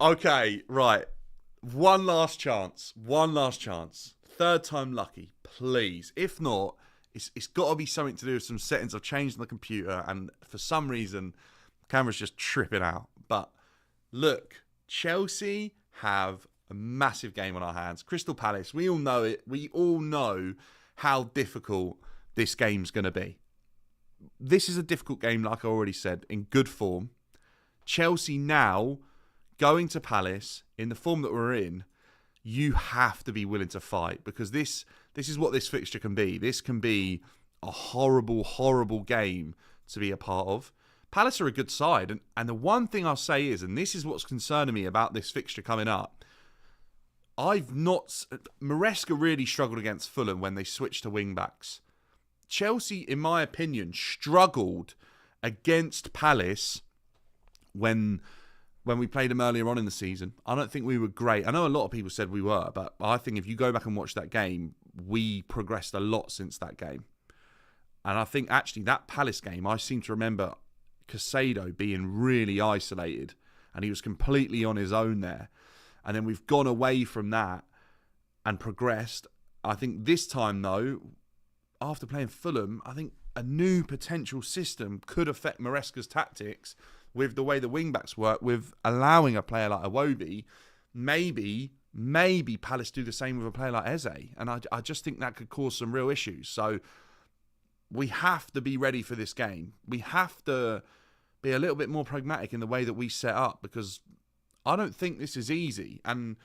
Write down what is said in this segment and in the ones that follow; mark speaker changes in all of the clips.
Speaker 1: Okay, right. One last chance. One last chance. Third time lucky, please. If not, it's got to be something to do with some settings I've changed on the computer, and for some reason, the camera's just tripping out. But look, Chelsea have a massive game on our hands. Crystal Palace, we all know it. We all know how difficult this game's going to be. This is a difficult game, like I already said, in good form. Chelsea now, going to Palace, in the form that we're in, you have to be willing to fight, because this is what this fixture can be. This can be a horrible, horrible game to be a part of. Palace are a good side, and the one thing I'll say is, and this is what's concerning me about this fixture coming up, Maresca really struggled against Fulham when they switched to wing-backs. Chelsea, in my opinion, struggled against Palace when we played them earlier on in the season. I don't think we were great. I know a lot of people said we were, but I think if you go back and watch that game, we progressed a lot since that game. And I think actually that Palace game, I seem to remember Caicedo being really isolated, and he was completely on his own there. And then we've gone away from that and progressed. I think this time, though, after playing Fulham, I think a new potential system could affect Maresca's tactics with the way the wing-backs work, with allowing a player like Iwobi. Maybe Palace do the same with a player like Eze. And I just think that could cause some real issues. So we have to be ready for this game. We have to be a little bit more pragmatic in the way that we set up, because I don't think this is easy. And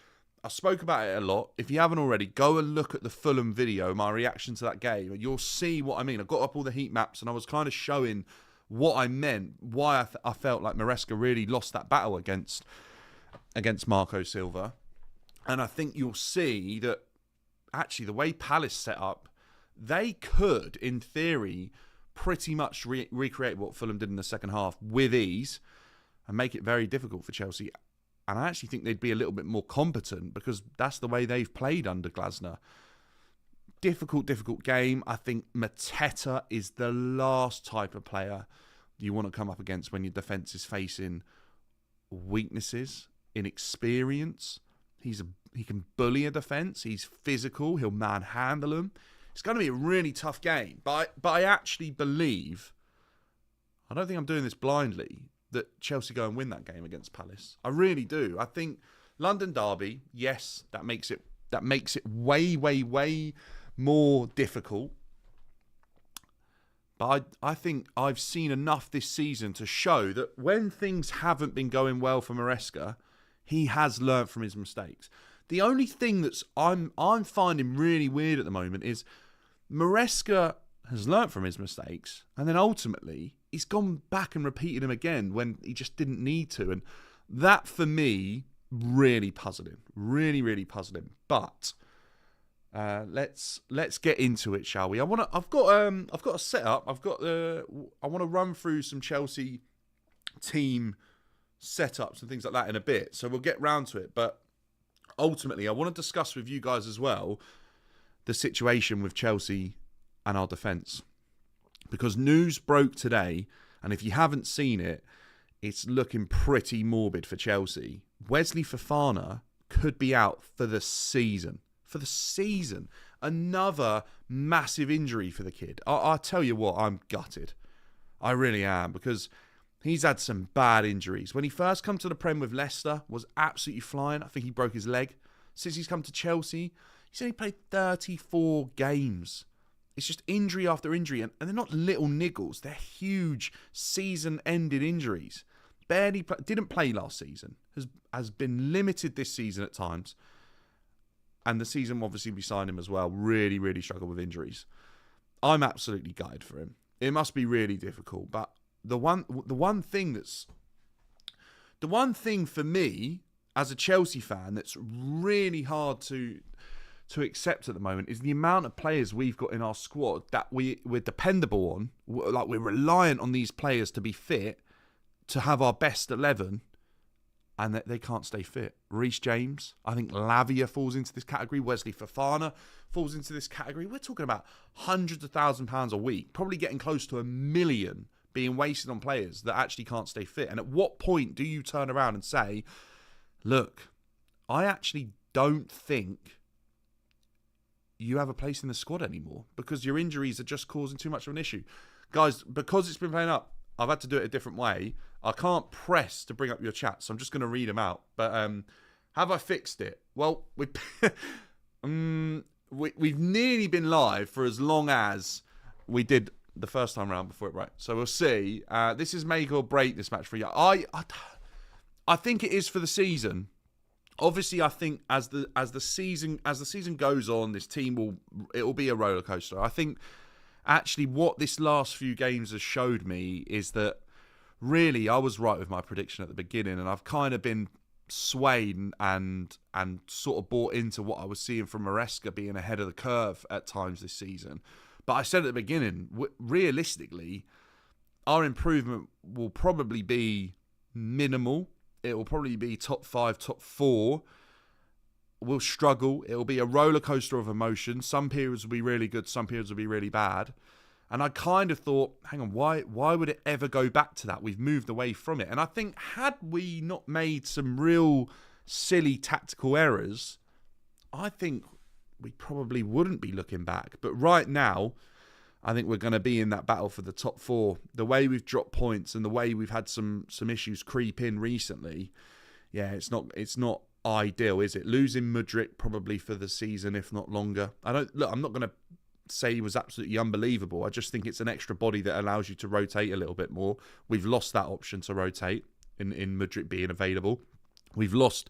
Speaker 1: I spoke about it a lot. If you haven't already, go and look at the Fulham video, my reaction to that game, and you'll see what I mean. I got up all the heat maps, and I was kind of showing what I meant, why I felt like Maresca really lost that battle against Marco Silva. And I think you'll see that actually the way Palace set up, they could, in theory, pretty much recreate what Fulham did in the second half with ease and make it very difficult for Chelsea. And I actually think they'd be a little bit more competent, because that's the way they've played under Glasner. Difficult game. I think Mateta is the last type of player you want to come up against when your defence is facing weaknesses, inexperience. He can bully a defence. He's physical. He'll manhandle them. It's going to be a really tough game. But I actually believe, I don't think I'm doing this blindly, that Chelsea go and win that game against Palace. I really do. I think London derby, yes, that makes it way more difficult. But I think I've seen enough this season to show that when things haven't been going well for Maresca, he has learnt from his mistakes. The only thing that's I'm finding really weird at the moment is Maresca has learnt from his mistakes, and then ultimately he's gone back and repeated them again when he just didn't need to. And that, for me, really puzzling. Really puzzling. But let's get into it, shall we? I've got a setup. I want to run through some Chelsea team setups and things like that in a bit. So we'll get round to it. But ultimately, I want to discuss with you guys as well the situation with Chelsea and our defence. Because news broke today, and if you haven't seen it, it's looking pretty morbid for Chelsea. Wesley Fofana could be out for the season. Another massive injury for the kid. I'll tell you what, I'm gutted. I really am, because he's had some bad injuries. When he first come to the Prem with Leicester, was absolutely flying. I think he broke his leg. Since he's come to Chelsea, he's only played 34 games. It's just injury after injury, and they're not little niggles. They're huge season-ended injuries. Didn't play last season. Has been limited this season at times. And the season obviously we signed him as well. Really struggled with injuries. I'm absolutely gutted for him. It must be really difficult. But the one thing for me as a Chelsea fan that's really hard to accept at the moment is the amount of players we've got in our squad that we're dependable on. Like, we're reliant on these players to be fit, to have our best 11, and that they can't stay fit. Reece James, I think Lavia falls into this category. Wesley Fofana falls into this category. We're talking about hundreds of £1,000s a week, probably getting close to £1 million being wasted on players that actually can't stay fit. And at what point do you turn around and say, look, I actually don't think you have a place in the squad anymore because your injuries are just causing too much of an issue. Guys, because it's been playing up, I've had to do it a different way. I can't press to bring up your chat, so I'm just going to read them out. But have I fixed it? Well, we've nearly been live for as long as we did the first time round before it broke. So we'll see. This is make or break this match for you. I think it is for the season. Obviously, I think as the season goes on, this team will be a roller coaster. I think actually what this last few games has showed me is that really I was right with my prediction at the beginning, and I've kind of been swayed and sort of bought into what I was seeing from Maresca being ahead of the curve at times this season. But I said at the beginning, realistically, our improvement will probably be minimal. It will probably be top 5, top 4. We'll struggle. It will be a roller coaster of emotion. Some periods will be really good. Some periods will be really bad. And I kind of thought, hang on, why would it ever go back to that? We've moved away from it. And I think had we not made some real silly tactical errors, I think we probably wouldn't be looking back. But right now, I think we're going to be in that battle for the top 4. The way we've dropped points and the way we've had some issues creep in recently, yeah, it's not ideal, is it? Losing Mudryk probably for the season, if not longer. I'm not going to say he was absolutely unbelievable. I just think it's an extra body that allows you to rotate a little bit more. We've lost that option to rotate in Mudryk being available. We've lost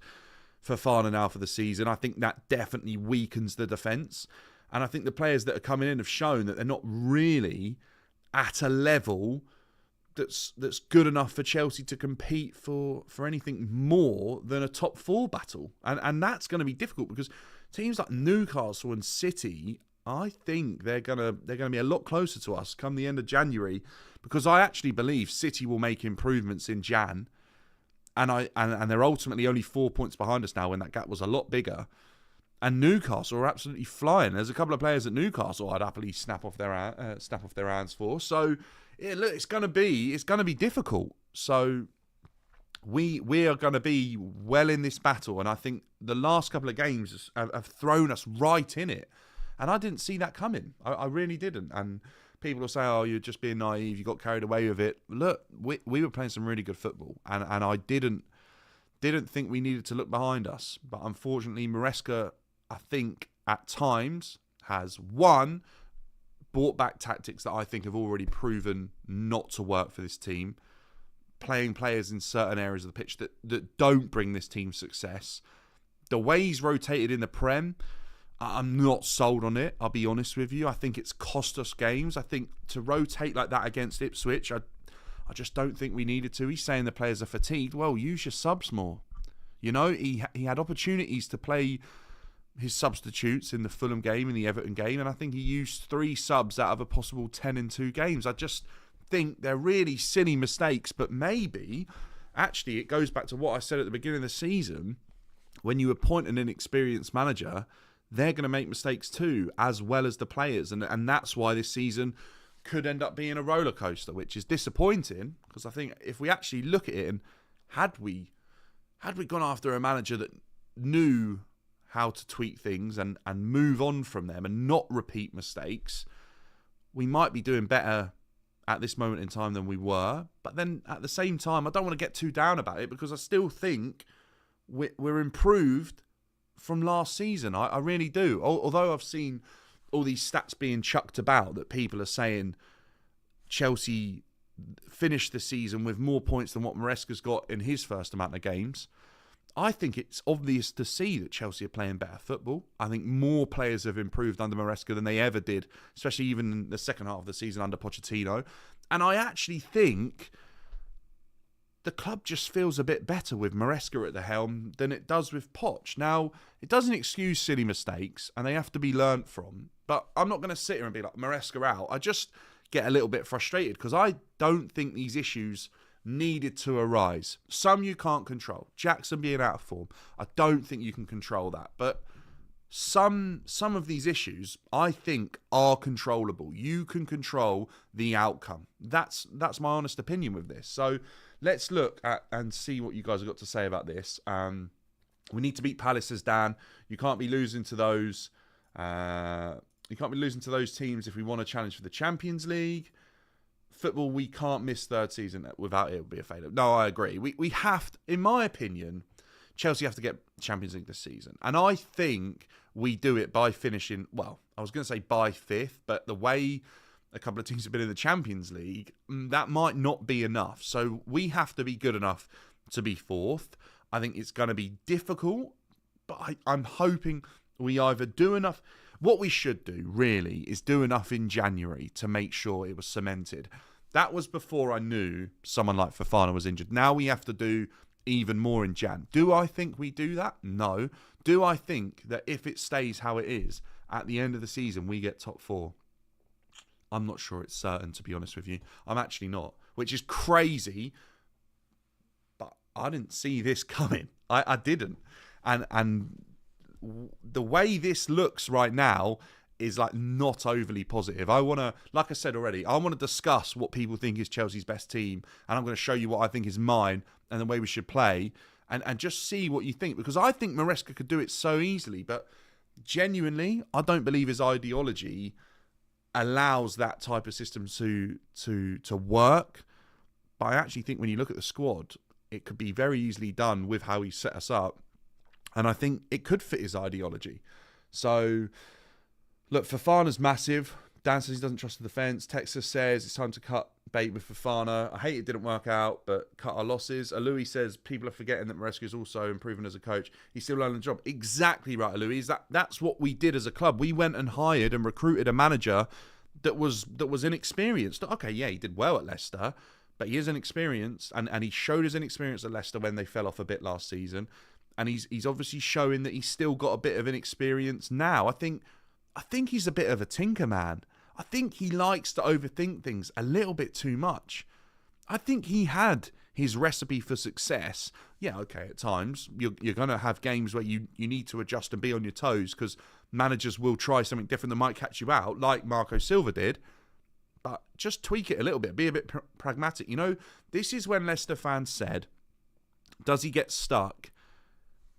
Speaker 1: Fofana now for the season. I think that definitely weakens the defence. And I think the players that are coming in have shown that they're not really at a level that's good enough for Chelsea to compete for anything more than a top 4 battle. And that's going to be difficult because teams like Newcastle and City, I think they're gonna be a lot closer to us come the end of January, because I actually believe City will make improvements in Jan, and they're ultimately only 4 points behind us now when that gap was a lot bigger. And Newcastle are absolutely flying. There's a couple of players at Newcastle I'd happily snap off their hands for. So yeah, look, it's gonna be difficult. So we are going to be well in this battle, and I think the last couple of games have thrown us right in it. And I didn't see that coming. I really didn't. And people will say, oh, you're just being naive, you got carried away with it. Look, we were playing some really good football, and I didn't think we needed to look behind us. But unfortunately, Maresca, I think, at times has, one, brought back tactics that I think have already proven not to work for this team, playing players in certain areas of the pitch that don't bring this team success. The way he's rotated in the Prem, I'm not sold on it, I'll be honest with you. I think it's cost us games. I think to rotate like that against Ipswich, I just don't think we needed to. He's saying the players are fatigued. Well, use your subs more. You know, he had opportunities to play his substitutes in the Fulham game, in the Everton game, and I think he used 3 subs out of a possible 10 in 2 games. I just think they're really silly mistakes, but maybe, actually, it goes back to what I said at the beginning of the season. When you appoint an inexperienced manager, they're going to make mistakes too, as well as the players. And that's why this season could end up being a roller coaster, which is disappointing, because I think if we actually look at it, and had we gone after a manager that knew how to tweak things and move on from them and not repeat mistakes, we might be doing better at this moment in time than we were. But then at the same time, I don't want to get too down about it, because I still think we're improved from last season. I really do. Although I've seen all these stats being chucked about that people are saying Chelsea finished the season with more points than what Maresca's got in his first amount of games, I think it's obvious to see that Chelsea are playing better football. I think more players have improved under Maresca than they ever did, especially even in the second half of the season under Pochettino. And I actually think the club just feels a bit better with Maresca at the helm than it does with Poch. Now, it doesn't excuse silly mistakes, and they have to be learnt from. But I'm not going to sit here and be like, Maresca out. I just get a little bit frustrated, because I don't think these issues needed to arise. Some you can't control. Jackson being out of form, I don't think you can control that. But some of these issues, I think, are controllable. You can control the outcome. That's my honest opinion with this. So let's look at and see what you guys have got to say about this. We need to beat Palace, as Dan. You can't be losing to those. You can't be losing to those teams if we want to challenge for the Champions League. Football, we can't miss third season without it would be a failure. No, I agree. We have to, in my opinion, Chelsea have to get Champions League this season. And I think we do it by finishing, well, I was going to say by 5th, but the way a couple of teams have been in the Champions League, that might not be enough. So we have to be good enough to be 4th. I think it's going to be difficult, but I'm hoping we either do enough. What we should do, really, is do enough in January to make sure it was cemented. That was before I knew someone like Fofana was injured. Now we have to do even more in Jan. Do I think we do that? No. Do I think that if it stays how it is, at the end of the season, we get top 4? I'm not sure it's certain, to be honest with you. I'm actually not, which is crazy. But I didn't see this coming. I didn't. And the way this looks right now is like not overly positive. I want to, like I said already, I want to discuss what people think is Chelsea's best team, and I'm going to show you what I think is mine and the way we should play, and just see what you think, because I think Maresca could do it so easily, but genuinely, I don't believe his ideology allows that type of system to work. But I actually think when you look at the squad, it could be very easily done with how he set us up. And I think it could fit his ideology. So, look, Fofana's massive. Dan says he doesn't trust the defence. Texas says it's time to cut bait with Fofana. I hate it didn't work out, but cut our losses. Louis says people are forgetting that Maresca is also improving as a coach. He's still learning the job. Exactly right, Louis. That's what we did as a club. We went and hired and recruited a manager that was inexperienced. Okay, yeah, he did well at Leicester, but he is inexperienced, and he showed his inexperience at Leicester when they fell off a bit last season. And he's obviously showing that he's still got a bit of inexperience now. I think he's a bit of a tinker man. I think he likes to overthink things a little bit too much. I think he had his recipe for success. Yeah, okay, at times you're going to have games where you need to adjust and be on your toes, because managers will try something different that might catch you out, like Marco Silva did. But just tweak it a little bit. Be a bit pragmatic. You know, this is when Leicester fans said, does he get stuck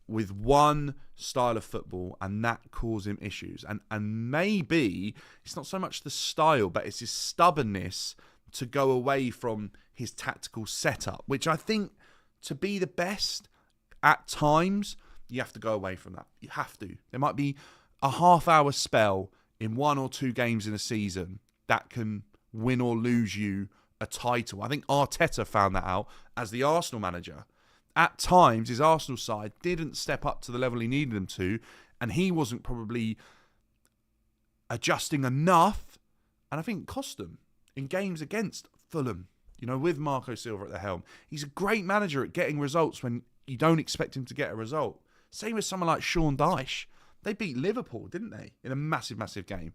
Speaker 1: with one style of football and that cause him issues? And maybe it's not so much the style, but it's his stubbornness to go away from his tactical setup, which I think to be the best at times, you have to go away from that. You have to. There might be a half-hour spell in 1 or 2 games in a season that can win or lose you a title. I think Arteta found that out as the Arsenal manager. At times, his Arsenal side didn't step up to the level he needed them to, and he wasn't probably adjusting enough, and I think it cost them in games against Fulham, you know, with Marco Silva at the helm. He's a great manager at getting results when you don't expect him to get a result. Same with someone like Sean Dyche. They beat Liverpool, didn't they, in a massive, massive game.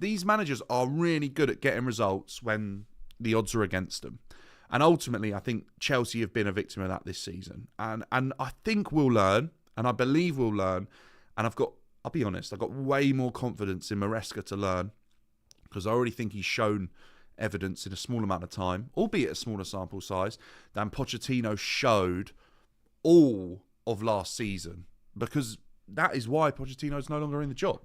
Speaker 1: These managers are really good at getting results when the odds are against them. And ultimately, I think Chelsea have been a victim of that this season. And I think we'll learn, and I believe we'll learn. And I'll be honest, I've got way more confidence in Maresca to learn, because I already think he's shown evidence in a small amount of time, albeit a smaller sample size, than Pochettino showed all of last season. Because that is why Pochettino is no longer in the job.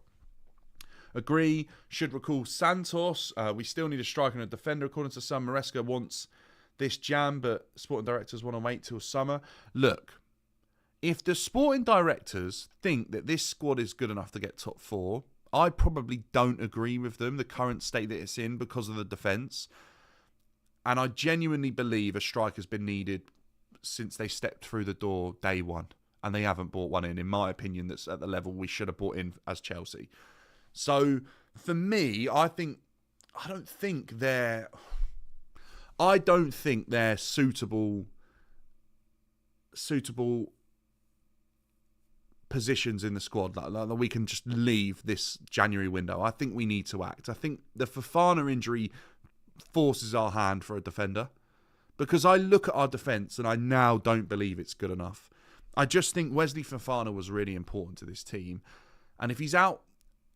Speaker 1: Agree, should recall Santos. We still need a striker and a defender. According to some, Maresca wants this jam, but sporting directors want to wait till summer. Look, if the sporting directors think that this squad is good enough to get top 4, I probably don't agree with them, the current state that it's in, because of the defence. And I genuinely believe a striker's been needed since they stepped through the door day one. And they haven't bought one in my opinion, that's at the level we should have bought in as Chelsea. So, for me, I don't think they're suitable positions in the squad that we can just leave this January window. I think we need to act. I think the Fofana injury forces our hand for a defender, because I look at our defence and I now don't believe it's good enough. I just think Wesley Fofana was really important to this team, and if he's out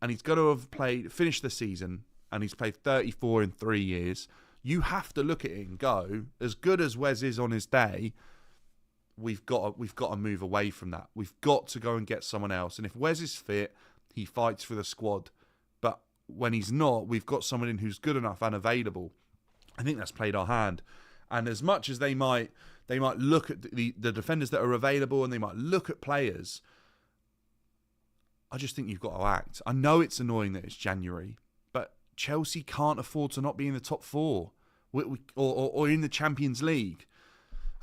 Speaker 1: and he's going to have finished the season and he's played 34 in 3 years, you have to look at it and go, as good as Wes is on his day, we've got to move away from that. We've got to go and get someone else. And if Wes is fit, he fights for the squad. But when he's not, we've got someone in who's good enough and available. I think that's played our hand. And as much as they might look at the defenders that are available and they might look at players, I just think you've got to act. I know it's annoying that it's January, but Chelsea can't afford to not be in the top four or in the Champions League.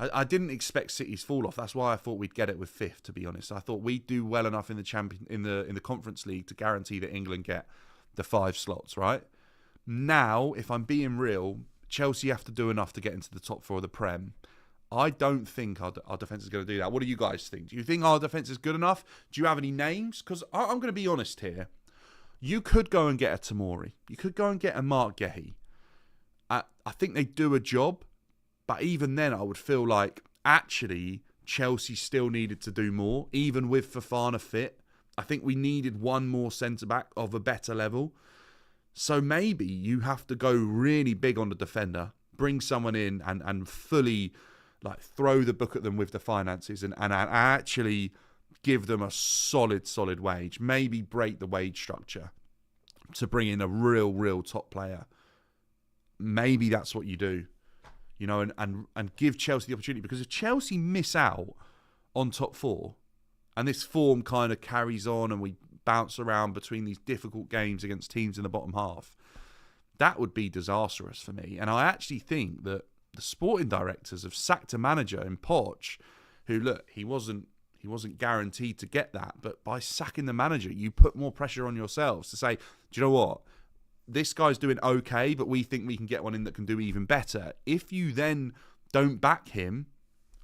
Speaker 1: I didn't expect City's fall off. That's why I thought we'd get it with fifth, to be honest. I thought we'd do well enough in the Conference League to guarantee that England get the 5 slots, right? Now, if I'm being real, Chelsea have to do enough to get into the top 4 of the Prem. I don't think our defence is going to do that. What do you guys think? Do you think our defence is good enough? Do you have any names? Because I'm going to be honest here. You could go and get a Tomori. You could go and get a Mark Gehi. I think they do a job. But even then, I would feel like, actually, Chelsea still needed to do more, even with Fofana fit. I think we needed one more centre-back of a better level. So maybe you have to go really big on the defender, bring someone in and fully throw the book at them with the finances and actually give them a solid wage. Maybe break the wage structure to bring in a real top player. Maybe that's what you do. You know, and give Chelsea the opportunity. Because if Chelsea miss out on top 4, and this form kind of carries on and we bounce around between these difficult games against teams in the bottom half, that would be disastrous for me. And I actually think that the sporting directors have sacked a manager in Poch, who, look, he wasn't guaranteed to get that. But by sacking the manager, you put more pressure on yourselves to say, do you know what? This guy's doing okay, but we think we can get one in that can do even better. If you then don't back him,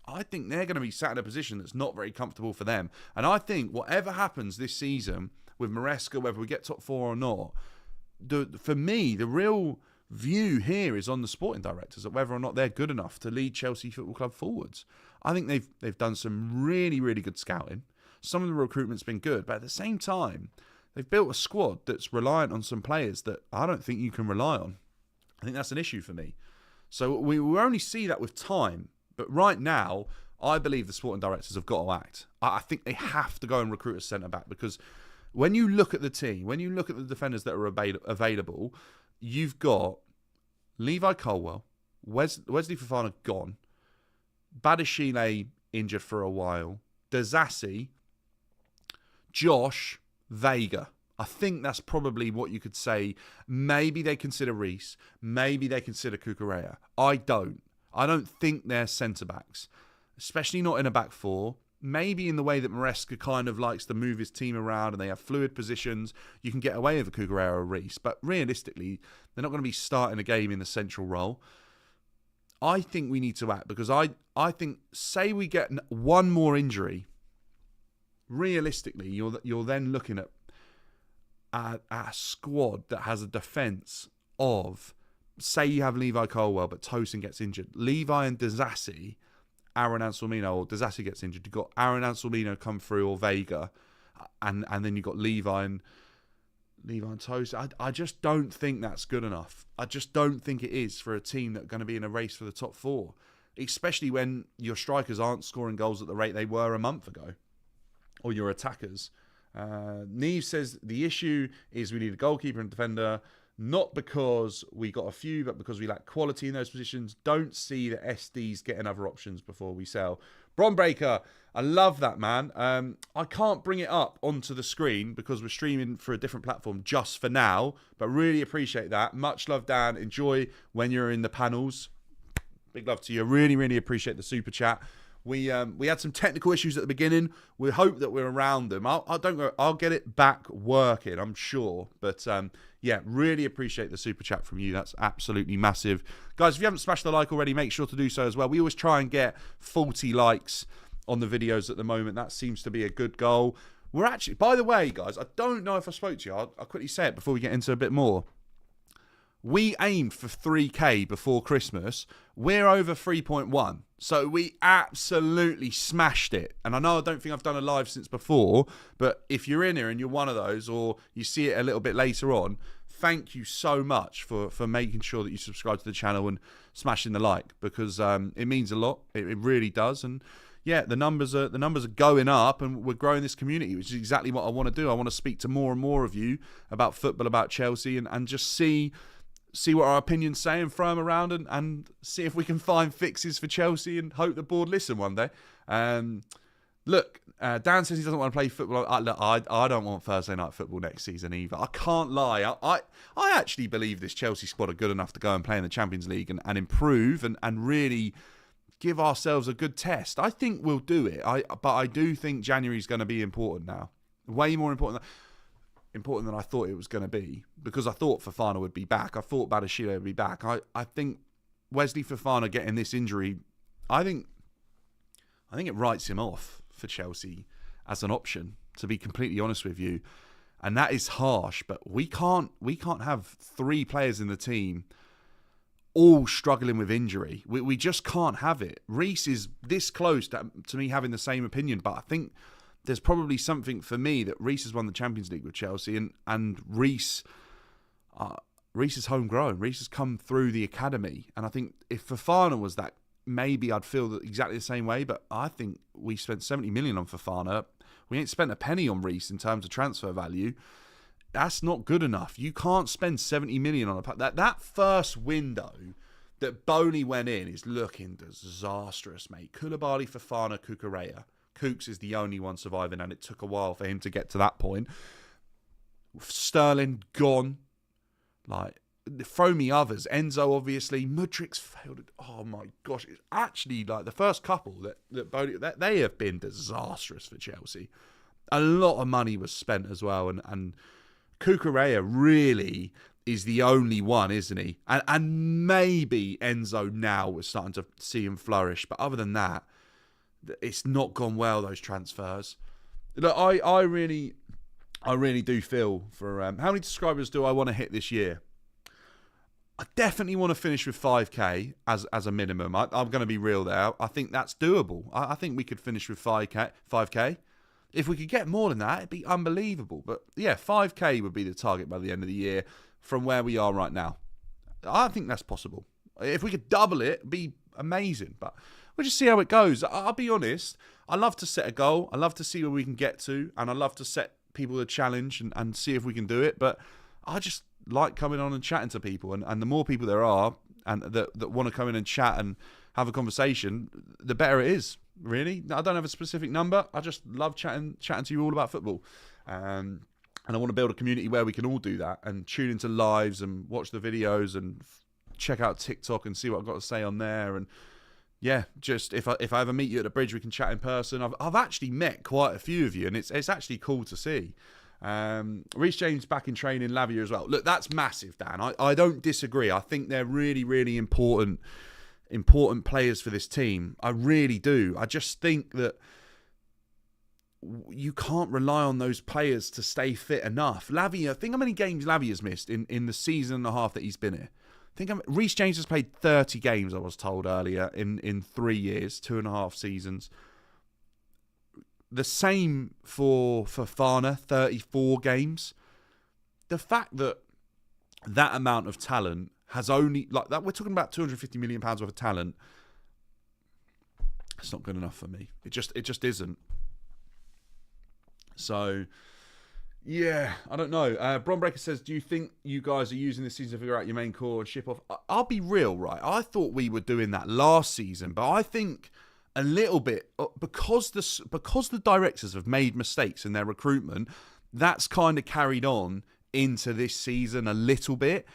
Speaker 1: I think they're going to be sat in a position that's not very comfortable for them. And I think whatever happens this season with Maresca, whether we get top 4 or not, for me, the real view here is on the sporting directors, of whether or not they're good enough to lead Chelsea Football Club forwards. I think they've done some really good scouting. Some of the recruitment's been good, but at the same time, they've built a squad that's reliant on some players that I don't think you can rely on. I think that's an issue for me. So we will only see that with time. But right now, I believe the sporting directors have got to act. I think they have to go and recruit a centre-back, because when you look at the team, when you look at the defenders that are available, you've got Levi Colwill, Wesley Fofana gone, Badiashile injured for a while, Dazassi, Josh, Vega. I think that's probably what you could say. Maybe they consider Reece. Maybe they consider Cucurella. I don't think they're centre-backs, especially not in a back 4. Maybe in the way that Maresca kind of likes to move his team around and they have fluid positions, you can get away with a Cucurella or Reece. But realistically, they're not going to be starting a game in the central role. I think we need to act, because I think, say we get one more injury, realistically, you're then looking at a squad that has a defence of, say you have Levi Colwill, but Tosin gets injured. Levi and Dazassi, Aaron Anselmino, or Dazassi gets injured. You've got Aaron Anselmino come through, or Vega, and then you've got Levi and Tosin. I just don't think that's good enough. I just don't think it is for a team that's going to be in a race for the top 4, especially when your strikers aren't scoring goals at the rate they were a month ago, or your attackers. Neve says the issue is we need a goalkeeper and defender, not because we got a few, but because we lack quality in those positions. Don't see the SDs getting other options before we sell. Bronbreaker, I love that, man. I can't bring it up onto the screen because we're streaming for a different platform just for now, but really appreciate that. Much love, Dan. Enjoy when you're in the panels. Big love to you. Really appreciate the super chat. We had some technical issues at the beginning. We hope that we're around them. I'll get it back working, I'm sure. But yeah, really appreciate the super chat from you. That's absolutely massive. Guys, if you haven't smashed the like already, make sure to do so as well. We always try and get 40 likes on the videos at the moment. That seems to be a good goal. We're actually, by the way, guys, I don't know if I spoke to you. I'll quickly say it before we get into a bit more. We aimed for 3K before Christmas. We're over 3.1. So we absolutely smashed it. And I know I don't think I've done a live since before, but if you're in here and you're one of those, or you see it a little bit later on, thank you so much for making sure that you subscribe to the channel and smashing the like, because it means a lot. It really does. And yeah, the numbers are going up, and we're growing this community, which is exactly what I want to do. I want to speak to more and more of you about football, about Chelsea, and just see what our opinions say and throw them around and see if we can find fixes for Chelsea and hope the board listen one day. Look, Dan says he doesn't want to play football. I don't want Thursday night football next season either. I can't lie. I actually believe this Chelsea squad are good enough to go and play in the Champions League and improve and really give ourselves a good test. I think we'll do it. But I do think January's going to be important now. Way more important than I thought it was going to be, because I thought Fofana would be back. I thought Badiashile would be back. I think Wesley Fofana getting this injury, I think it writes him off for Chelsea as an option, to be completely honest with you. And that is harsh, but we can't have 3 players in the team all struggling with injury. We just can't have it. Reece is this close to me having the same opinion, but I think there's probably something for me that Reece has won the Champions League with Chelsea, and Reece is homegrown. Reece has come through the academy, and I think if Fofana was that, maybe I'd feel exactly the same way. But I think we spent 70 million on Fofana. We ain't spent a penny on Reece in terms of transfer value. That's not good enough. You can't spend 70 million on that first window that Boney went in is looking disastrous, mate. Koulibaly, Fofana, Cucurella. Kooks is the only one surviving, and it took a while for him to get to that point. Sterling gone. Like, throw me others. Enzo, obviously. Mudrik's failed. Oh my gosh, it's actually like the first couple that Boney, they have been disastrous for Chelsea. A lot of money was spent as well, and Cucurella really is the only one, isn't he? And maybe Enzo now we're starting to see him flourish, but other than that, it's not gone well, those transfers. Look, I really do feel for how many subscribers do I want to hit this year? I definitely want to finish with 5k as a minimum. I'm going to be real there. I think that's doable. I think we could finish with 5k. If we could get more than that, it'd be unbelievable. But yeah, 5k would be the target by the end of the year from where we are right now. I think that's possible. If we could double it, it'd be amazing. But we'll just see how it goes. I'll be honest. I love to set a goal. I love to see where we can get to. And I love to set people a challenge and see if we can do it. But I just like coming on and chatting to people. And the more people there are and that want to come in and chat and have a conversation, the better it is. Really, I don't have a specific number. I just love chatting to you all about football, and I want to build a community where we can all do that and tune into lives and watch the videos and check out TikTok and see what I've got to say on there. And yeah, just if I ever meet you at the bridge, we can chat in person. I've actually met quite a few of you, and it's actually cool to see. Reece James back in training, Lavia as well. Look, that's massive, Dan. I don't disagree. I think they're really, really important players for this team. I really do. I just think that you can't rely on those players to stay fit enough. Lavia, think how many games Lavia's missed in the season and a half that he's been here. Reece James has played 30 games, I was told earlier, in 3 years, 2.5 seasons. The same for Fofana, 34 games. The fact that amount of talent has only, like that, we're talking about £250 million worth of talent. It's not good enough for me. It just isn't. So, yeah, I don't know. Bronbreaker says, do you think you guys are using this season to figure out your main core and ship off? I'll be real, right? I thought we were doing that last season, but I think a little bit, because the directors have made mistakes in their recruitment, that's kind of carried on into this season a little bit.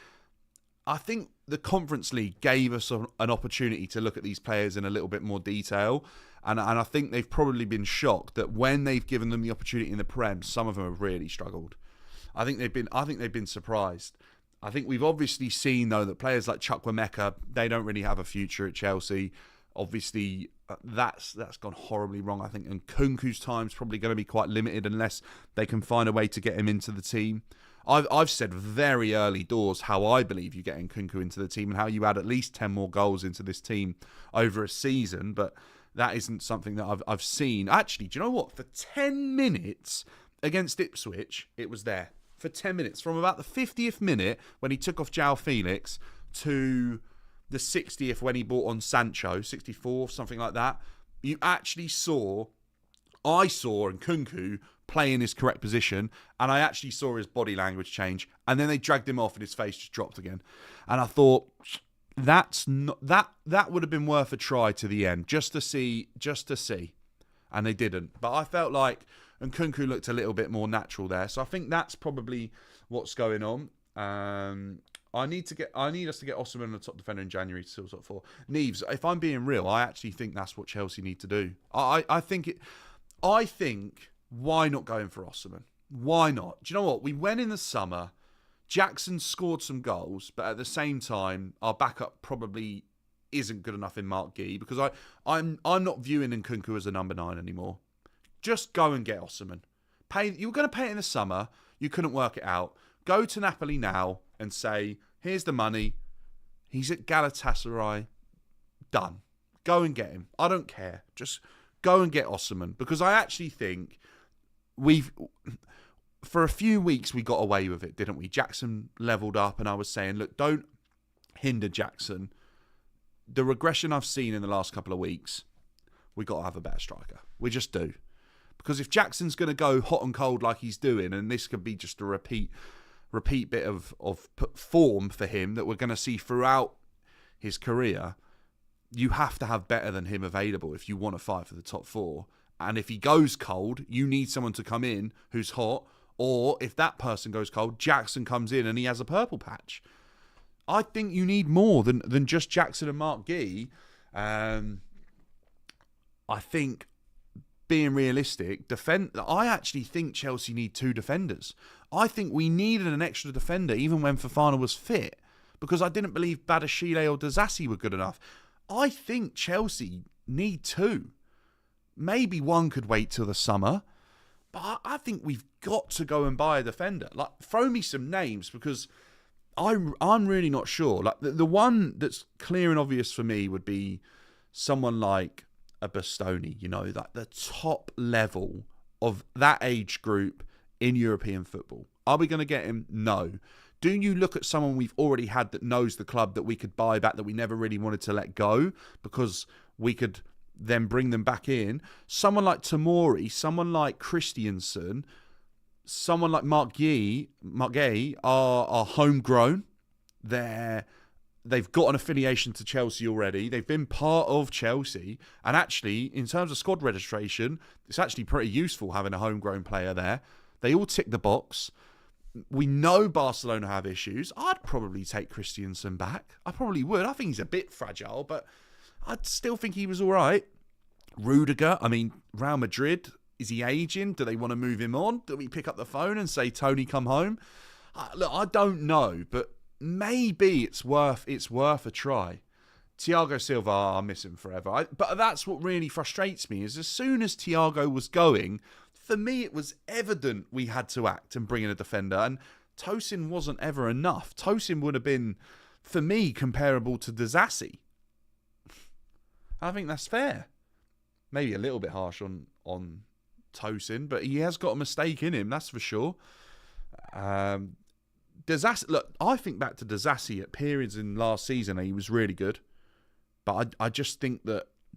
Speaker 1: I think the Conference League gave us an opportunity to look at these players in a little bit more detail, and I think they've probably been shocked that when they've given them the opportunity in the Prem, some of them have really struggled. I think they've been surprised. I think we've obviously seen though that players like Chukwuemeka, they don't really have a future at Chelsea. Obviously, that's gone horribly wrong, I think, and Kunku's time's probably going to be quite limited unless they can find a way to get him into the team. I've said very early doors how I believe you get Nkunku into the team and how you add at least 10 more goals into this team over a season, but that isn't something that I've seen. Actually, do you know what? For 10 minutes against Ipswich, it was there. For 10 minutes. From about the 50th minute when he took off João Felix to the 60th when he brought on Sancho, 64th, something like that. You actually saw, I saw Nkunku play in his correct position, and I actually saw his body language change, and then they dragged him off and his face just dropped again. And I thought, that's not, that would have been worth a try to the end, just to see. And they didn't. But I felt like Nkunku looked a little bit more natural there. So I think that's probably what's going on. I need us to get Osimhen the top defender in January to still top 4. Neves, if I'm being real, I actually think that's what Chelsea need to do. I think why not go in for Osimhen? Why not? Do you know what? We went in the summer. Jackson scored some goals, but at the same time, our backup probably isn't good enough in Mark Guy, because I'm not viewing Nkunku as a number 9 anymore. Just go and get Osimhen. You were going to pay it in the summer. You couldn't work it out. Go to Napoli now and say, here's the money. He's at Galatasaray. Done. Go and get him. I don't care. Just go and get Osimhen, because I actually think for a few weeks we got away with it, didn't we? Jackson levelled up, and I was saying, look, don't hinder Jackson. The regression I've seen in the last couple of weeks, we got to have a better striker. We just do. Because if Jackson's going to go hot and cold like he's doing, and this could be just a repeat bit of form for him that we're going to see throughout his career, you have to have better than him available if you want to fight for the top 4. And if he goes cold, you need someone to come in who's hot. Or if that person goes cold, Jackson comes in and he has a purple patch. I think you need more than just Jackson and Mark Guy. I think, being realistic, I actually think Chelsea need 2 defenders. I think we needed an extra defender even when Fofana was fit, because I didn't believe Badiashile or Disasi were good enough. I think Chelsea need 2. Maybe one could wait till the summer, but I think we've got to go and buy a defender. Like, throw me some names, because I'm really not sure. Like, the one that's clear and obvious for me would be someone like a Bastoni, like the top level of that age group in European football. Are we going to get him? No. Do you look at someone we've already had that knows the club that we could buy back, that we never really wanted to let go because we could then bring them back in? Someone like Tamori, someone like Christiansen, someone like Mark Guy are homegrown. They've got an affiliation to Chelsea already. They've been part of Chelsea. And actually, in terms of squad registration, it's actually pretty useful having a homegrown player there. They all tick the box. We know Barcelona have issues. I'd probably take Christiansen back. I probably would. I think he's a bit fragile, but I'd still think he was all right. Rudiger, Real Madrid, is he aging? Do they want to move him on? Do we pick up the phone and say, Tony, come home? Look, I don't know, but maybe it's worth a try. Thiago Silva, I'll miss him forever. But that's what really frustrates me, is as soon as Thiago was going, for me it was evident we had to act and bring in a defender. And Tosin wasn't ever enough. Tosin would have been, for me, comparable to Disasi. I think that's fair. Maybe a little bit harsh on Tosin, but he has got a mistake in him, that's for sure. Disasi, look, I think back to Disasi at periods in last season, he was really good. But I just think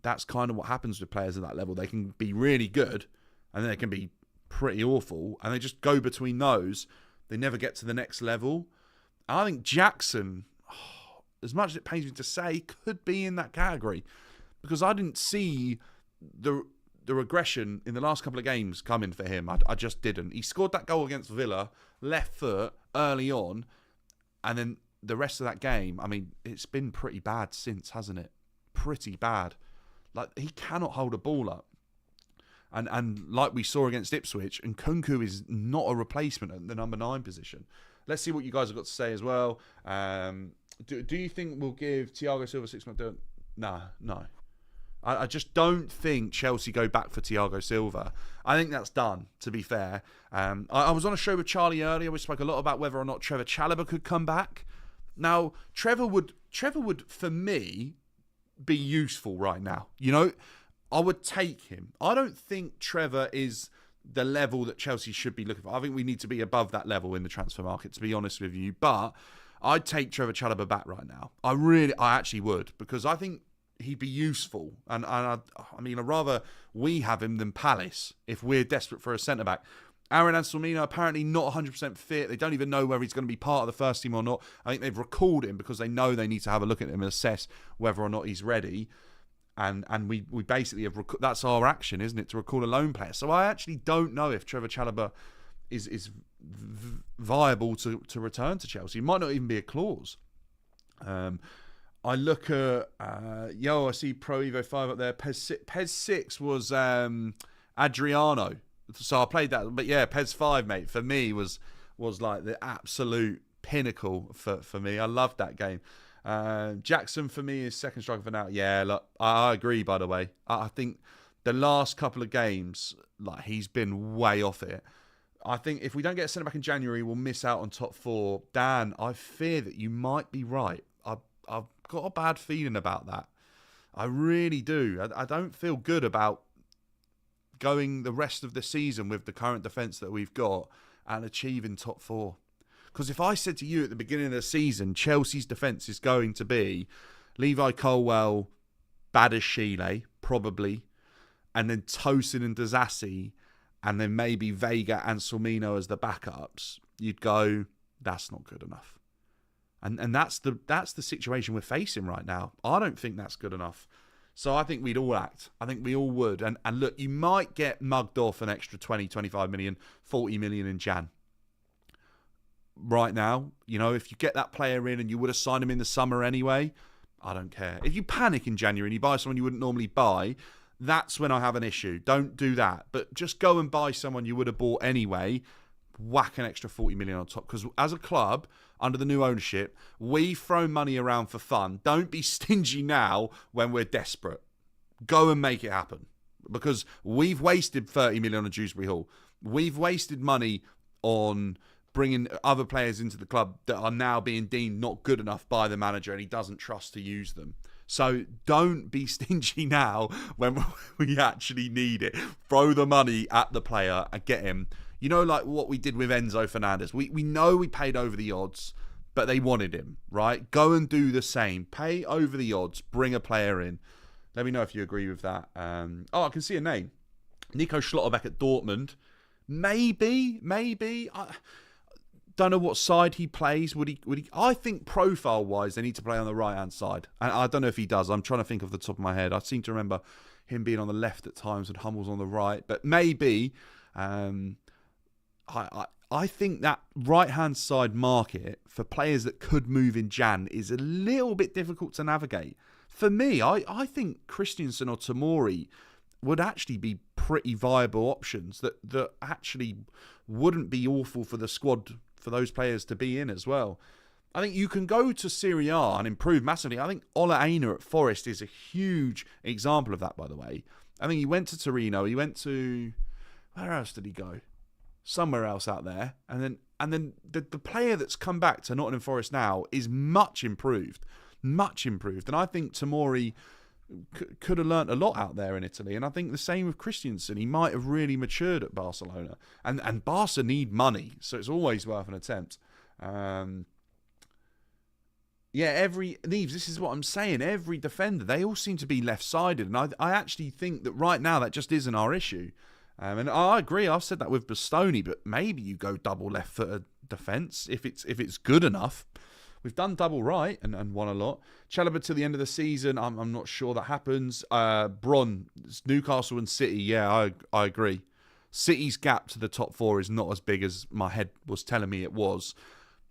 Speaker 1: that's kind of what happens with players at that level. They can be really good, and then they can be pretty awful, and they just go between those. They never get to the next level. And I think Jackson, as much as it pains me to say, could be in that category, because I didn't see the regression in the last couple of games coming for him. I just didn't. He scored that goal against Villa, left foot, early on, and then the rest of that game, it's been pretty bad since, hasn't it? Pretty bad. Like, he cannot hold a ball up. And like we saw against Ipswich, and Nkunku is not a replacement at the number 9 position. Let's see what you guys have got to say as well. Do you think we'll give Thiago Silva 6 months? No. I just don't think Chelsea go back for Thiago Silva. I think that's done, to be fair. I was on a show with Charlie earlier. We spoke a lot about whether or not Trevor Chalobah could come back. Now, Trevor would, for me, be useful right now. I would take him. I don't think Trevor is the level that Chelsea should be looking for. I think we need to be above that level in the transfer market, to be honest with you. But I'd take Trevor Chalobah back right now. I actually would, because I think he'd be useful. And I mean, I'd rather we have him than Palace if we're desperate for a centre-back. Aaron Anselmino apparently not 100% fit. They don't even know whether he's going to be part of the first team or not. I think they've recalled him because they know they need to have a look at him and assess whether or not he's ready. And we basically have that's our action, isn't it, to recall a loan player. So I actually don't know if Trevor Chalobah is viable to return to Chelsea. It might not even be a clause. I look at I see Pro Evo 5 up there. Pez 6 was Adriano. So I played that, but yeah, Pez 5, mate, for me was like the absolute pinnacle for me. I loved that game. Jackson for me is second striker for now. Yeah, look, I agree. By the way, I think the last couple of games, like, he's been way off it. I think if we don't get a centre back in January, we'll miss out on top 4. Dan, I fear that you might be right. I've got a bad feeling about that. I really do. I don't feel good about going the rest of the season with the current defence that we've got and achieving top 4. Because if I said to you at the beginning of the season, Chelsea's defence is going to be Levi Colwill, Badiashile, probably, and then Tosin and Disasi, and then maybe Vega and Anselmino as the backups, you'd go, that's not good enough. And that's the situation we're facing right now. I don't think that's good enough. So I think we'd all act. I think we all would. And look, you might get mugged off an extra 20, 25 million, 40 million in Jan. Right now, if you get that player in and you would have signed him in the summer anyway, I don't care. If you panic in January and you buy someone you wouldn't normally buy, that's when I have an issue. Don't do that. But just go and buy someone you would have bought anyway, whack an extra 40 million on top. Because as a club, under the new ownership, we throw money around for fun. Don't be stingy now when we're desperate. Go and make it happen. Because we've wasted 30 million on Dewsbury Hall. We've wasted money on bringing other players into the club that are now being deemed not good enough by the manager and he doesn't trust to use them. So don't be stingy now when we actually need it. Throw the money at the player and get him. Like what we did with Enzo Fernandez. We know we paid over the odds, but they wanted him, right? Go and do the same. Pay over the odds. Bring a player in. Let me know if you agree with that. I can see a name. Nico Schlotterbeck at Dortmund. Maybe. I don't know what side he plays. Would he? I think profile-wise, they need to play on the right-hand side. And I don't know if he does. I'm trying to think off the top of my head. I seem to remember him being on the left at times and Hummel's on the right. But maybe... I think that right-hand side market for players that could move in Jan is a little bit difficult to navigate. For me, I think Christensen or Tomori would actually be pretty viable options that actually wouldn't be awful for the squad for those players to be in as well. I think you can go to Serie A and improve massively. I think Ola Aina at Forest is a huge example of that, by the way. I think he went to Torino. He went to... Where else did he go? Somewhere else out there. And then the player that's come back to Nottingham Forest now is much improved. Much improved. And I think Tomori could have learnt a lot out there in Italy. And I think the same with Christensen. He might have really matured at Barcelona. And Barca need money, so it's always worth an attempt. Neves, this is what I'm saying. Every defender, they all seem to be left-sided. And I actually think that right now that just isn't our issue. And I agree. I've said that with Bastoni, but maybe you go double left-footed defence if it's good enough. We've done double right and won a lot. Chalobah till the end of the season, I'm not sure that happens. Bron, Newcastle and City, yeah, I agree. City's gap to the top 4 is not as big as my head was telling me it was.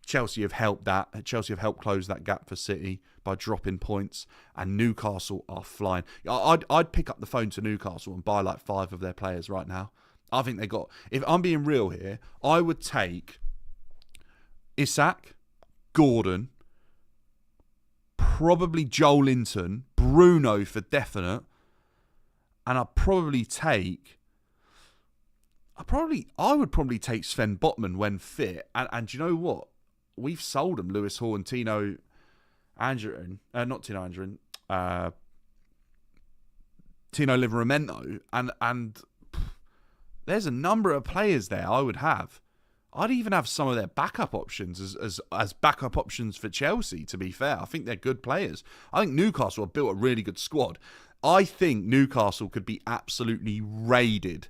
Speaker 1: Chelsea have helped that. Chelsea have helped close that gap for City by dropping points, and Newcastle are flying. I'd pick up the phone to Newcastle and buy like 5 of their players right now. I think they got... If I'm being real here, I would take Isak, Gordon, probably Joel Linton, Bruno for definite, and I would probably take Sven Botman when fit. And you know what? We've sold them, Lewis Hall and Tino Angerin. Not Tino Angerin. Tino Livramento. And there's a number of players there I would have. I'd even have some of their backup options as backup options for Chelsea, to be fair. I think they're good players. I think Newcastle have built a really good squad. I think Newcastle could be absolutely raided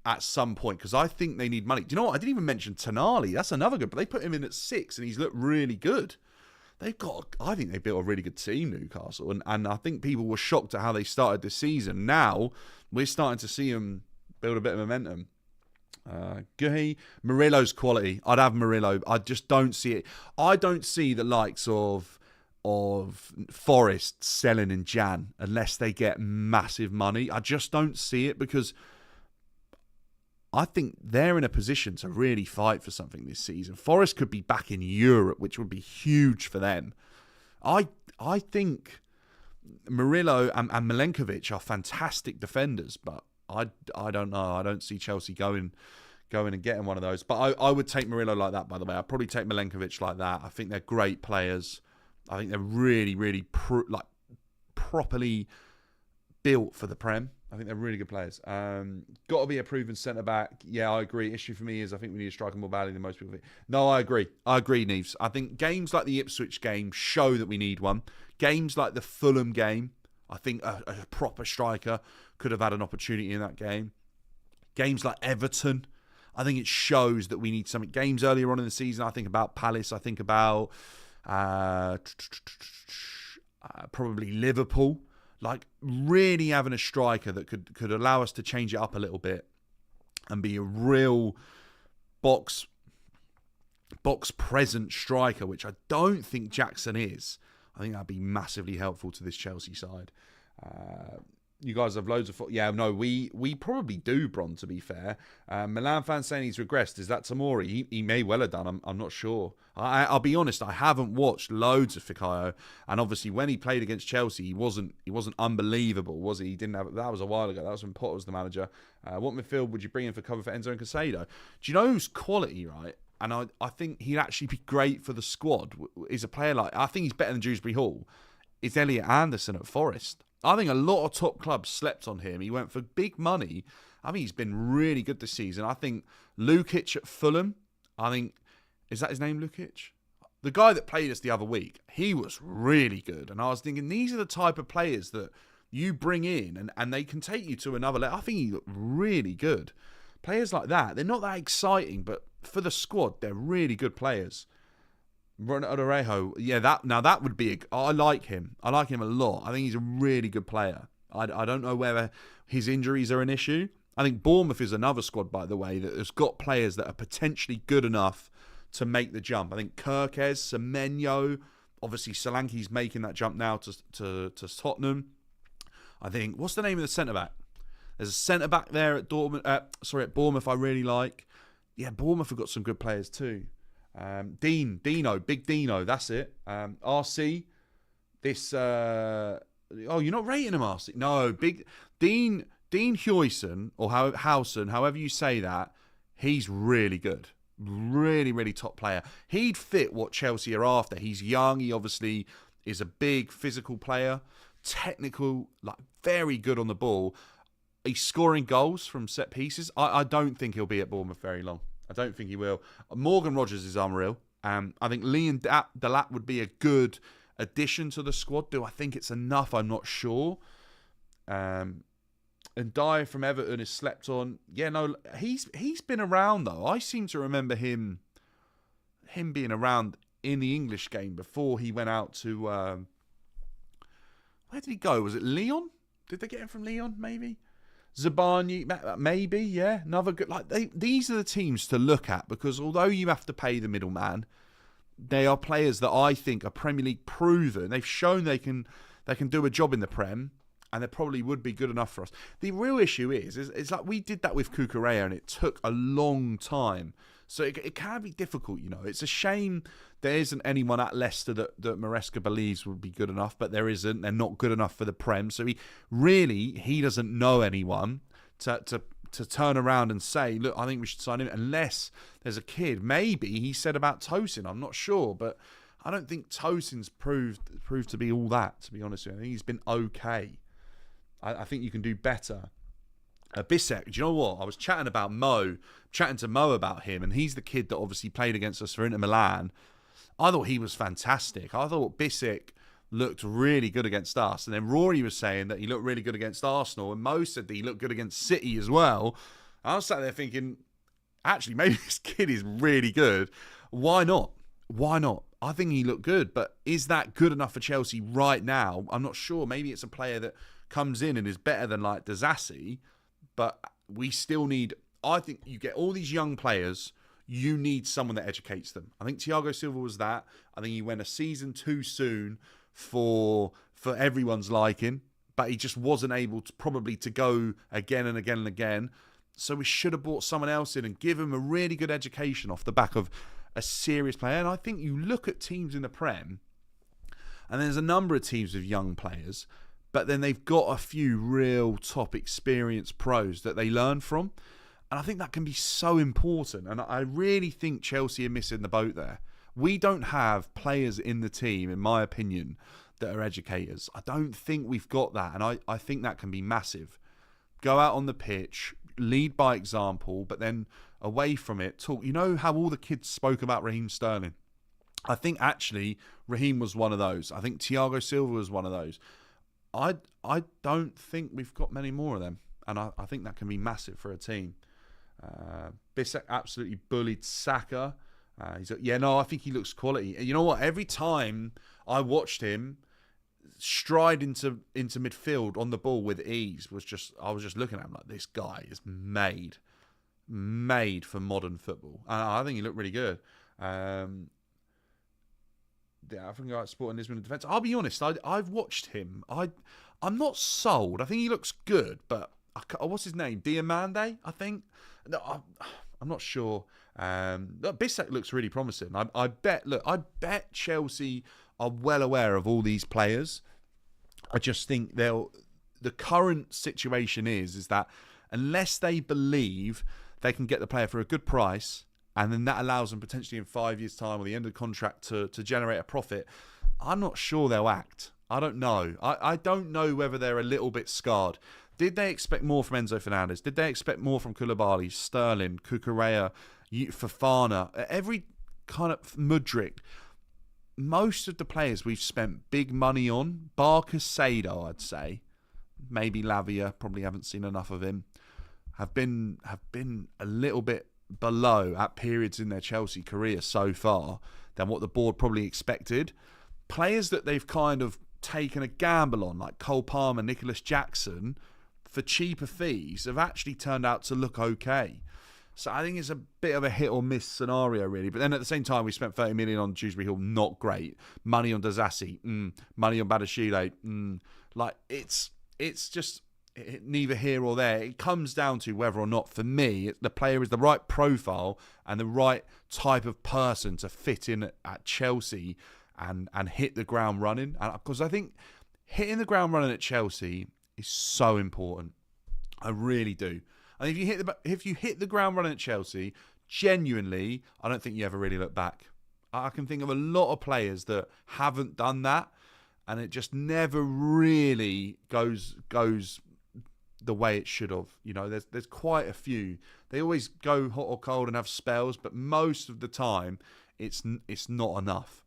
Speaker 1: at some point because I think they need money. Do you know what? I didn't even mention Tonali. That's another good, but they put him in at 6 and he's looked really good. I think they built a really good team, Newcastle, and I think people were shocked at how they started this season. Now we're starting to see them build a bit of momentum. Guhi, Murillo's quality. I'd have Murillo. I just don't see it. I don't see the likes of Forest selling in Jan unless they get massive money. I just don't see it because I think they're in a position to really fight for something this season. Forest could be back in Europe, which would be huge for them. I think Murillo and Milenkovic are fantastic defenders, but I don't know. I don't see Chelsea going and getting one of those. But I would take Murillo like that, by the way. I'd probably take Milenkovic like that. I think they're great players. I think they're really, really properly built for the Prem. I think they're really good players. Got to be a proven centre-back. Yeah, I agree. Issue for me is I think we need to strike more badly than most people think. No, I agree. Neves. I think games like the Ipswich game show that we need one. Games like the Fulham game, I think a proper striker could have had an opportunity in that game. Games like Everton, I think it shows that we need something. Games earlier on in the season, I think about Palace. I think about probably Liverpool. Like really having a striker that could allow us to change it up a little bit and be a real box present striker, which I don't think Jackson is. I think that'd be massively helpful to this Chelsea side. You guys have loads of... Yeah, no, we probably do, Bron, to be fair. Milan fans saying he's regressed. Is that Tamori? He may well have done. I'm not sure. I'll be honest, I haven't watched loads of Fikayo. And obviously, when he played against Chelsea, he wasn't unbelievable, was he? He didn't have... That was a while ago. That was when Potter was the manager. What midfield would you bring in for cover for Enzo and Caicedo? Do you know who's quality, right? And I think he'd actually be great for the squad. Is a player like... I think he's better than Dewsbury Hall. It's Elliot Anderson at Forest. I think a lot of top clubs slept on him. He went for big money. I think he's been really good this season. I think Lukic at Fulham, is that his name, Lukic? The guy that played us the other week, he was really good. And I was thinking, these are the type of players that you bring in and they can take you to another level. I think he looked really good. Players like that, they're not that exciting, but for the squad, they're really good players. Ronaldo Orejo, yeah, that would be... I like him. I like him a lot. I think he's a really good player. I don't know whether his injuries are an issue. I think Bournemouth is another squad, by the way, that has got players that are potentially good enough to make the jump. I think Kirkes, Semenyo, obviously Solanke's making that jump now to Tottenham. I think... What's the name of the centre-back? There's a centre-back there at Bournemouth I really like. Yeah, Bournemouth have got some good players too. Big Dino, that's it. RC, this... you're not rating him, RC? No, Big... Dean Huyson, or Howson, however you say that, he's really good. Really, really top player. He'd fit what Chelsea are after. He's young, he obviously is a big physical player, technical, like very good on the ball. He's scoring goals from set pieces. I don't think he'll be at Bournemouth very long. I don't think he will. Morgan Rogers is unreal. I think Leon Delat would be a good addition to the squad. Do I think it's enough? I'm not sure. And Dyer from Everton is slept on. Yeah, no, he's been around though. I seem to remember him being around in the English game before he went out to... where did he go? Was it Lyon? Did they get him from Lyon? Maybe. Zabani, maybe, yeah. Another good... these are the teams to look at because although you have to pay the middleman, they are players that I think are Premier League proven. They've shown they can do a job in the Prem and they probably would be good enough for us. The real issue is it's like we did that with Cucurella and it took a long time. So it can be difficult, you know. It's a shame there isn't anyone at Leicester that Maresca believes would be good enough, but there isn't. They're not good enough for the Prem. So he doesn't know anyone to turn around and say, look, I think we should sign him, unless there's a kid. Maybe he said about Tosin. I'm not sure, but I don't think Tosin's proved to be all that, to be honest with you. I think he's been okay. I think you can do better. Bissek, do you know what? I was chatting to Mo about him, and he's the kid that obviously played against us for Inter Milan. I thought he was fantastic. I thought Bissek looked really good against us. And then Rory was saying that he looked really good against Arsenal, and Mo said that he looked good against City as well. I was sat there thinking, actually, maybe this kid is really good. Why not? Why not? I think he looked good, but is that good enough for Chelsea right now? I'm not sure. Maybe it's a player that comes in and is better than like Disasi, but we still need, I think you get all these young players, you need someone that educates them. I think Thiago Silva was that. I think he went a season too soon for everyone's liking, but he just wasn't able to probably to go again and again and again. So we should have brought someone else in and give him a really good education off the back of a serious player. And I think you look at teams in the Prem, and there's a number of teams with young players, but then they've got a few real top experienced pros that they learn from. And I think that can be so important. And I really think Chelsea are missing the boat there. We don't have players in the team, in my opinion, that are educators. I don't think we've got that. And I think that can be massive. Go out on the pitch, lead by example, but then away from it, talk. You know how all the kids spoke about Raheem Sterling? I think actually Raheem was one of those. I think Thiago Silva was one of those. I don't think we've got many more of them. And I think that can be massive for a team. Bissek absolutely bullied Saka. I think he looks quality. You know what? Every time I watched him stride into midfield on the ball with ease, I was just looking at him like, this guy is made for modern football. And I think he looked really good. I think about Sporting Lisbon defence. I'll be honest, I've watched him. I'm not sold. I think he looks good, but what's his name? Diamande, I think. No, I'm not sure. Bissek looks really promising. I bet Chelsea are well aware of all these players. I just think the current situation is that unless they believe they can get the player for a good price, and then that allows them potentially in 5 years' time or the end of the contract to generate a profit, I'm not sure they'll act. I don't know. I don't know whether they're a little bit scarred. Did they expect more from Enzo Fernandez? Did they expect more from Koulibaly, Sterling, Cucurella, Fofana, every kind of Mudryk? Most of the players we've spent big money on, bar Casado, I'd say, maybe Lavia, probably haven't seen enough of him, have been a little bit below at periods in their Chelsea career so far than what the board probably expected. Players that they've kind of taken a gamble on, like Cole Palmer, Nicholas Jackson, for cheaper fees, have actually turned out to look okay. So I think it's a bit of a hit or miss scenario, really. But then at the same time, we spent 30 million on Dewsbury Hill, not great. Money on Disasi, money on Badiashile, like it's just neither here or there. It comes down to whether or not, for me, the player is the right profile and the right type of person to fit in at Chelsea and hit the ground running. Because I think hitting the ground running at Chelsea is so important. I really do. And if you hit the ground running at Chelsea, genuinely, I don't think you ever really look back. I can think of a lot of players that haven't done that, and it just never really goes the way it should have. You know, there's quite a few. They always go hot or cold and have spells, but most of the time, it's not enough.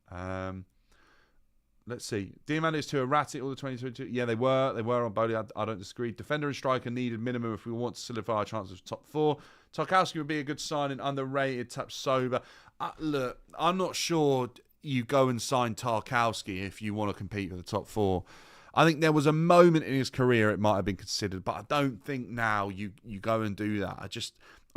Speaker 1: Let's see. Diamande is too erratic all the 2022. Yeah, they were on Bowley. I don't disagree. Defender and striker needed minimum if we want to solidify our chances of top four. Tarkowski would be a good signing, underrated, tap sober. Look, I'm not sure you go and sign Tarkowski if you want to compete for the top four. I think there was a moment in his career it might have been considered, but I don't think now you go and do that.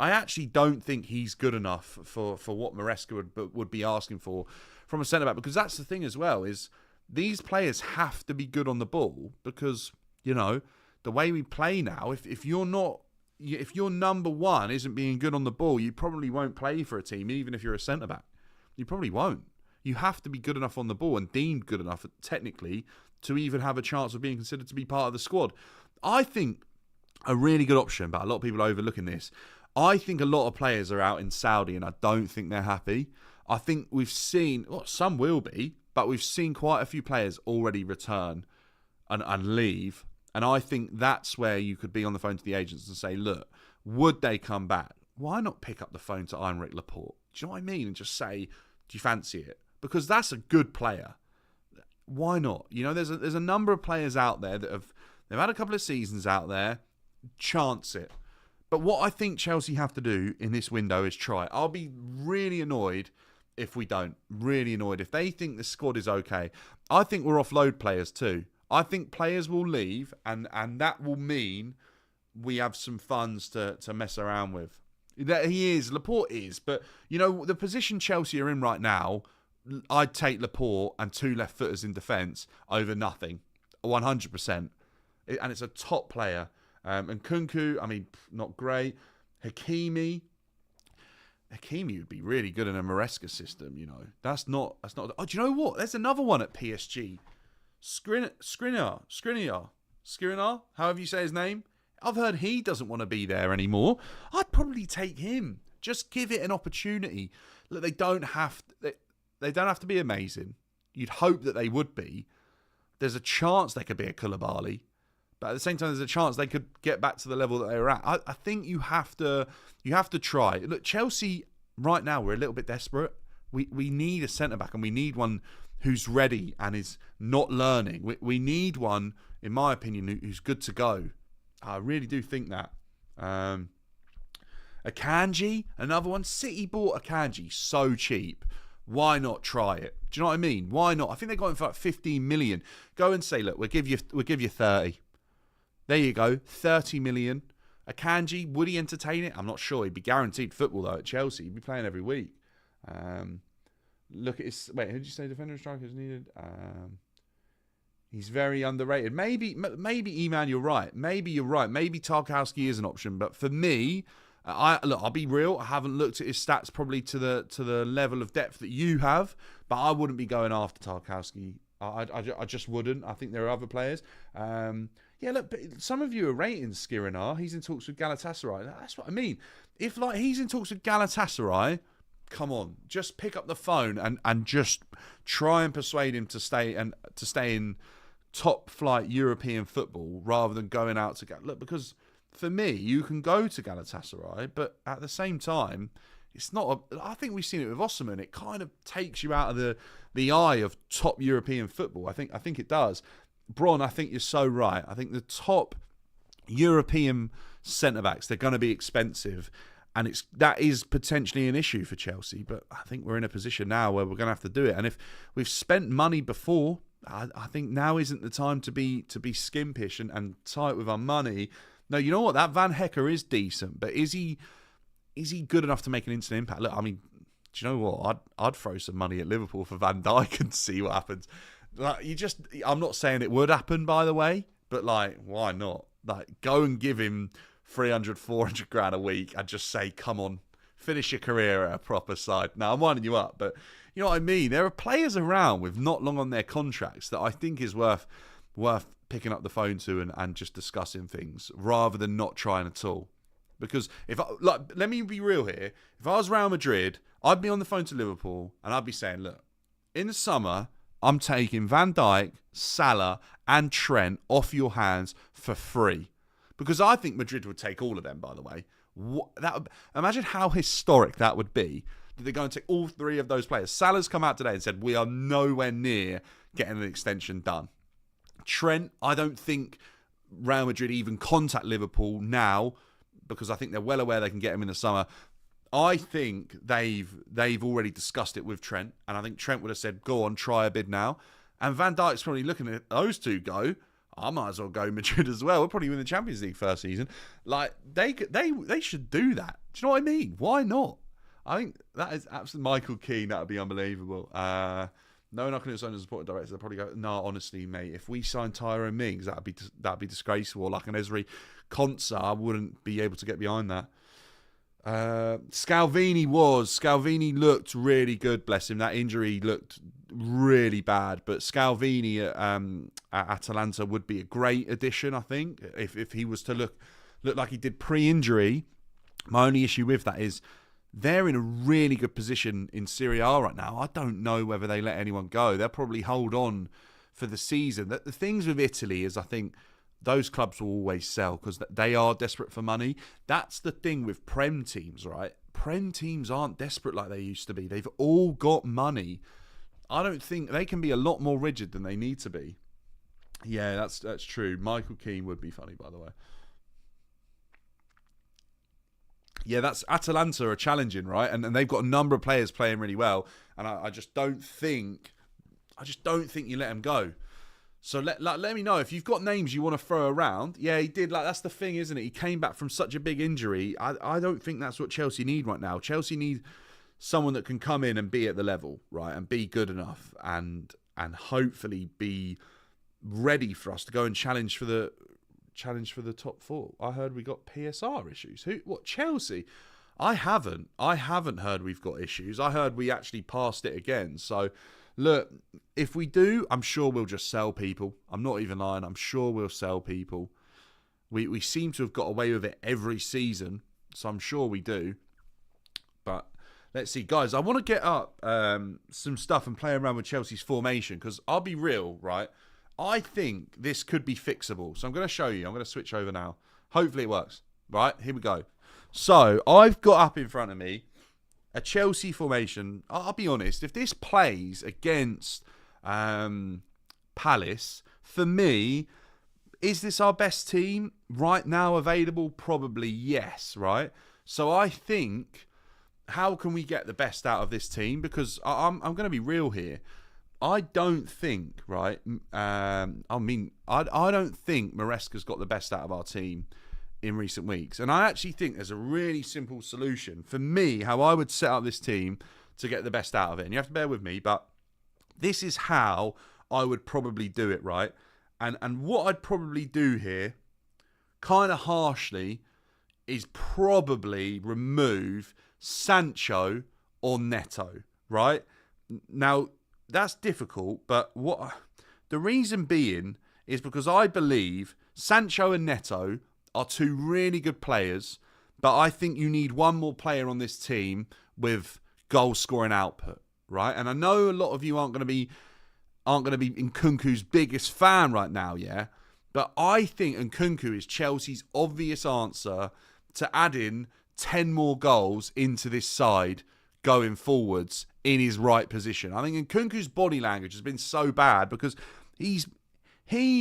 Speaker 1: I actually don't think he's good enough for what Maresca would be asking for from a centre-back, because that's the thing as well, is these players have to be good on the ball, because, you know, the way we play now, if your number one isn't being good on the ball, you probably won't play for a team, even if you're a centre-back. You probably won't. You have to be good enough on the ball and deemed good enough, technically, to even have a chance of being considered to be part of the squad. I think a really good option, but a lot of people are overlooking this. I think a lot of players are out in Saudi, and I don't think they're happy. I think we've seen, well, some will be, but we've seen quite a few players already return and leave. And I think that's where you could be on the phone to the agents and say, look, would they come back? Why not pick up the phone to Heinrich Laporte? Do you know what I mean? And just say, do you fancy it? Because that's a good player. Why not? You know, there's a number of players out there that they've had a couple of seasons out there. Chance it. But what I think Chelsea have to do in this window is try. I'll be really annoyed if we don't. Really annoyed. If they think the squad is okay. I think we'll offload players too. I think players will leave, and that will mean we have some funds to mess around with. That he is, Laporte is, but you know the position Chelsea are in right now, I'd take Laporte and 2 left footers in defence over nothing, 100%, and it's a top player. And Kunku, I mean, not great. Hakimi would be really good in a Maresca system. You know, that's not. Oh, do you know what? There's another one at PSG. Skriniar, however you say his name. I've heard he doesn't want to be there anymore. I'd probably take him. Just give it an opportunity. Look, they don't have to be amazing. You'd hope that they would be. There's a chance they could be a Koulibaly, but at the same time, there's a chance they could get back to the level that they were at. I think you have to try. Look, Chelsea right now, we're a little bit desperate. We need a centre back, and we need one who's ready and is not learning. We need one, in my opinion, who's good to go. I really do think that. Akanji, another one. City bought Akanji so cheap. Why not try it? Do you know what I mean? Why not? I think they got him for like 15 million. Go and say, look, we'll give you 30. There you go, 30 million. Akanji, would he entertain it? I'm not sure. He'd be guaranteed football though at Chelsea. He'd be playing every week. Look at his. Wait, who did you say defender and striker is needed? He's very underrated. Maybe, E-Man, you're right. Maybe you're right. Maybe Tarkowski is an option. But for me, I'll be real. I haven't looked at his stats probably to the level of depth that you have. But I wouldn't be going after Tarkowski. I just wouldn't. I think there are other players. Yeah, look, but some of you are rating Skriniar. He's in talks with Galatasaray. That's what I mean. If like he's in talks with Galatasaray, come on, just pick up the phone and just try and persuade him to stay in top flight European football rather than going out to look. Because for me, you can go to Galatasaray, but at the same time, it's not. I think we've seen it with Osimhen. It kind of takes you out of the eye of top European football. I think it does. Bron, I think you're so right. I think the top European centre-backs, they're going to be expensive, and that is potentially an issue for Chelsea. But I think we're in a position now where we're going to have to do it. And if we've spent money before, I think now isn't the time to be skimpish and tight with our money. No, you know what? That Van Hecker is decent, but is he good enough to make an instant impact? Look, I mean, do you know what? I'd throw some money at Liverpool for Van Dijk and see what happens. Like, I'm not saying it would happen, by the way, but like, why not? Like, go and give him 300, 400 grand a week and just say, come on, finish your career at a proper side. Now, I'm winding you up, but you know what I mean? There are players around with not long on their contracts that I think is worth picking up the phone to and just discussing things rather than not trying at all. Because let me be real here. If I was Real Madrid, I'd be on the phone to Liverpool and I'd be saying, look, in the summer, I'm taking Van Dijk, Salah, and Trent off your hands for free. Because I think Madrid would take all of them, by the way. Imagine how historic that would be. That they're going to take all 3 of those players. Salah's come out today and said, we are nowhere near getting an extension done. Trent, I don't think Real Madrid even contact Liverpool now, because I think they're well aware they can get him in the summer. I think they've already discussed it with Trent, and I think Trent would have said, go on, try a bid now. And Van Dijk's probably looking at those two go, I might as well go Madrid as well. We'll probably win the Champions League first season. Like, they should do that. Do you know what I mean? Why not? I think that is absolutely Michael Keane. That would be unbelievable. No one I can sign as a supporting director. They'll probably go, no, honestly, mate, if we sign Tyrone Mings, that'd be disgraceful. Or like an Ezri Konsa, I wouldn't be able to get behind that. Scalvini looked really good, bless him. That injury looked really bad, but Scalvini at Atalanta would be a great addition, I think, if he was to look like he did pre-injury. My only issue with that is they're in a really good position in Serie A right now. I don't know whether they let anyone go. They'll probably hold on for the season. The things with Italy is, I think, those clubs will always sell because they are desperate for money. That's the thing with Prem teams, right? Prem teams aren't desperate like they used to be. They've all got money. I don't think they can be a lot more rigid than they need to be. Yeah, that's true. Michael Keane would be funny, by the way. Yeah, that's Atalanta are challenging, right? And they've got a number of players playing really well. And I just don't think you let them go. So let me know if you've got names you want to throw around. Yeah, he did. Like, that's the thing, isn't it? He came back from such a big injury. I don't think that's what Chelsea need right now. Chelsea need someone that can come in and be at the level, right, and be good enough, and hopefully be ready for us to go and challenge for the top four. I heard we got PSR issues. What, Chelsea? I haven't heard we've got issues. I heard we actually passed it again. So look, if we do, I'm sure we'll just sell people. I'm not even lying. I'm sure we'll sell people. We seem to have got away with it every season, so I'm sure we do. But let's see. Guys, I want to get up some stuff and play around with Chelsea's formation, because I'll be real, right? I think this could be fixable. So I'm going to show you. I'm going to switch over now. Hopefully it works. Right, here we go. So I've got up in front of me a Chelsea formation. I'll be honest, if this plays against Palace, for me, is this our best team right now available? Probably yes, right? So I think, how can we get the best out of this team? Because I'm going to be real here. I don't think, right? I don't think Maresca's got the best out of our team in recent weeks. And I actually think there's a really simple solution for me, how I would set up this team to get the best out of it. And you have to bear with me, but this is how I would probably do it, right? And what I'd probably do here, kind of harshly, is probably remove Sancho or Neto, right? Now, that's difficult, but the reason being is because I believe Sancho and Neto are two really good players, but I think you need one more player on this team with goal-scoring output, right? And I know a lot of you aren't going to be Nkunku's biggest fan right now, yeah? But I think Nkunku is Chelsea's obvious answer to add in 10 more goals into this side going forwards in his right position. I think Nkunku's body language has been so bad because he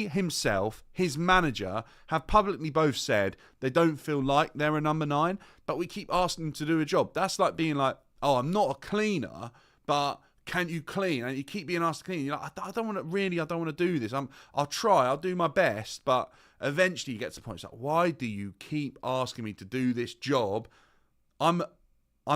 Speaker 1: himself, his manager, have publicly both said they don't feel like they're a number 9, but we keep asking them to do a job. That's like being like, oh, I'm not a cleaner, but can you clean? And you keep being asked to clean. You're like, I don't want to do this. I'll try, I'll do my best, but eventually you get to the point, it's like, why do you keep asking me to do this job? I'm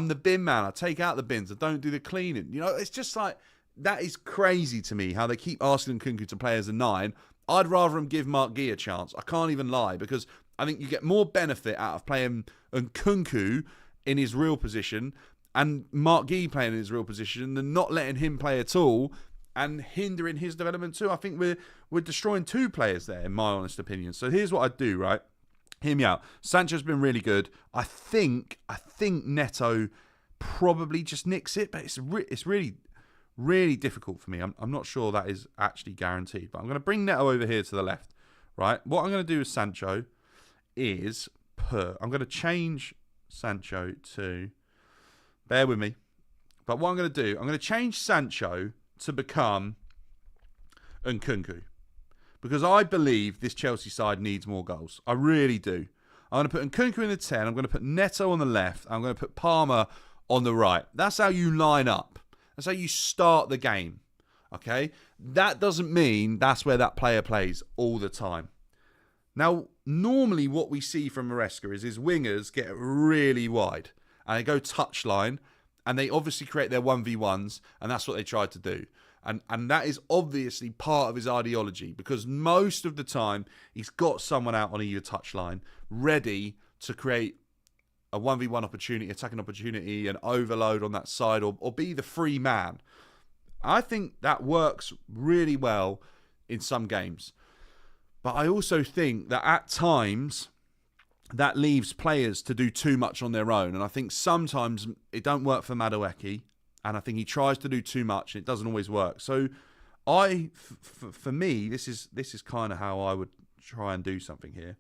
Speaker 1: the bin man. I take out the bins. I don't do the cleaning. You know, it's just like, that is crazy to me how they keep asking Nkunku to play as a 9. I'd rather him give Mark Gee a chance. I can't even lie, because I think you get more benefit out of playing Nkunku in his real position and Mark Gee playing in his real position than not letting him play at all and hindering his development too. I think we're destroying two players there, in my honest opinion. So here's what I'd do, right? Hear me out. Sancho's been really good. I think Neto probably just nicks it, but it's really difficult for me. I'm not sure that is actually guaranteed, but I'm going to bring Neto over here to the left, right? What I'm going to do with Sancho is I'm going to change Sancho to, bear with me, but what I'm going to do, I'm going to change Sancho to become Nkunku, because I believe this Chelsea side needs more goals. I really do. I'm going to put Nkunku in the 10. I'm going to put Neto on the left. I'm going to put Palmer on the right. That's how you line up. That's how you start the game, okay? That doesn't mean that's where that player plays all the time. Now, normally what we see from Maresca is his wingers get really wide and they go touchline and they obviously create their 1v1s, and that's what they tried to do. And that is obviously part of his ideology, because most of the time he's got someone out on either touchline ready to create a 1v1 opportunity, attacking opportunity, an overload on that side, or be the free man. I think that works really well in some games. But I also think that at times that leaves players to do too much on their own. And I think sometimes it don't work for Madueke. And I think he tries to do too much and it doesn't always work. So for me, this is kind of how I would try and do something here.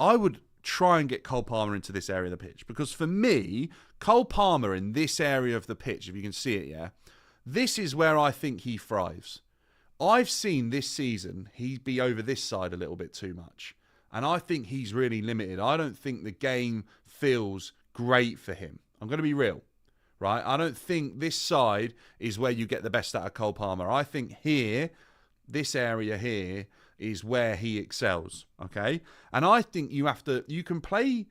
Speaker 1: I would try and get Cole Palmer into this area of the pitch, because for me, Cole Palmer in this area of the pitch, if you can see it, yeah, this is where I think he thrives. I've seen this season he be over this side a little bit too much, and I think he's really limited. I don't think the game feels great for him. I'm going to be real, right? I don't think this side is where you get the best out of Cole Palmer. I think here, this area here, is where he excels, okay? And I think you can play...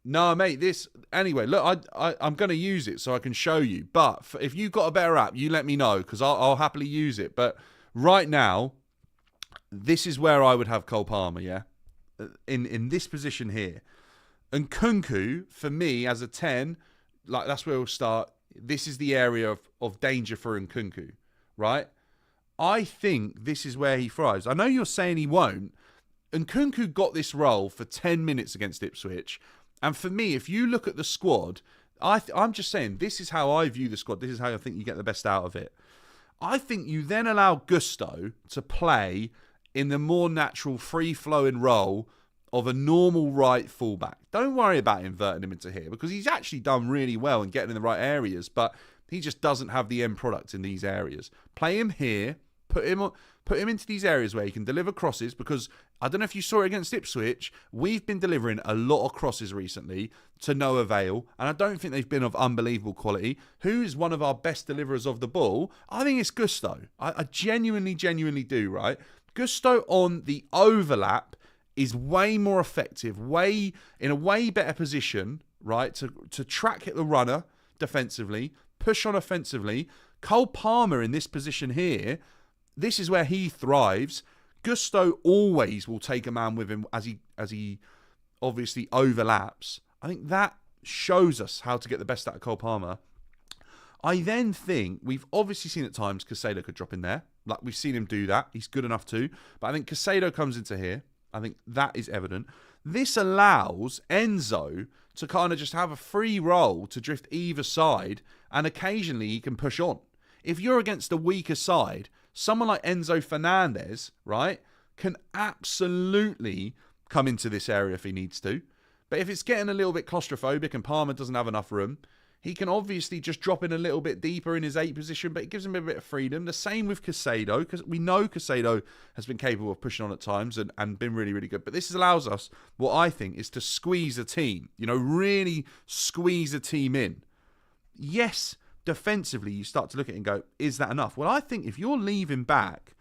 Speaker 1: No, mate, this... Anyway, look, I'm going to use it so I can show you. But if you've got a better app, you let me know, because I'll happily use it. But right now, this is where I would have Cole Palmer, yeah? In this position here. And Nkunku, for me, as a 10, like that's where we'll start. This is the area of danger for Nkunku, right? I think this is where he thrives. I know you're saying he won't. Nkunku got this role for 10 minutes against Ipswich. And for me, if you look at the squad, I'm just saying, this is how I view the squad. This is how I think you get the best out of it. I think you then allow Gusto to play in the more natural, free-flowing role of a normal right fullback. Don't worry about inverting him into here, because he's actually done really well in getting in the right areas, but he just doesn't have the end product in these areas. Play him here, put him into these areas where he can deliver crosses, because I don't know if you saw it against Ipswich, we've been delivering a lot of crosses recently to no avail, and I don't think they've been of unbelievable quality. Who is one of our best deliverers of the ball? I think it's Gusto. I genuinely do, right? Gusto on the overlap is way more effective, in a way better position, right, to track hit the runner defensively, push on offensively. Cole Palmer in this position here, this is where he thrives. Gusto always will take a man with him as he obviously overlaps. I think that shows us how to get the best out of Cole Palmer. I then think we've obviously seen at times Caicedo could drop in there. Like, we've seen him do that. He's good enough too. But I think Caicedo comes into here. I think that is evident. This allows Enzo to kind of just have a free roll to drift either side, and occasionally he can push on. If you're against a weaker side, someone like Enzo Fernandez, right, can absolutely come into this area if he needs to. But if it's getting a little bit claustrophobic and Palmer doesn't have enough room, he can obviously just drop in a little bit deeper in his 8 position, but it gives him a bit of freedom. The same with Caicedo, because we know Caicedo has been capable of pushing on at times and been really, really good. But this allows us, what I think, is to squeeze a team. Really squeeze a team in. Yes, defensively, you start to look at it and go, is that enough? Well, I think if you're leaving back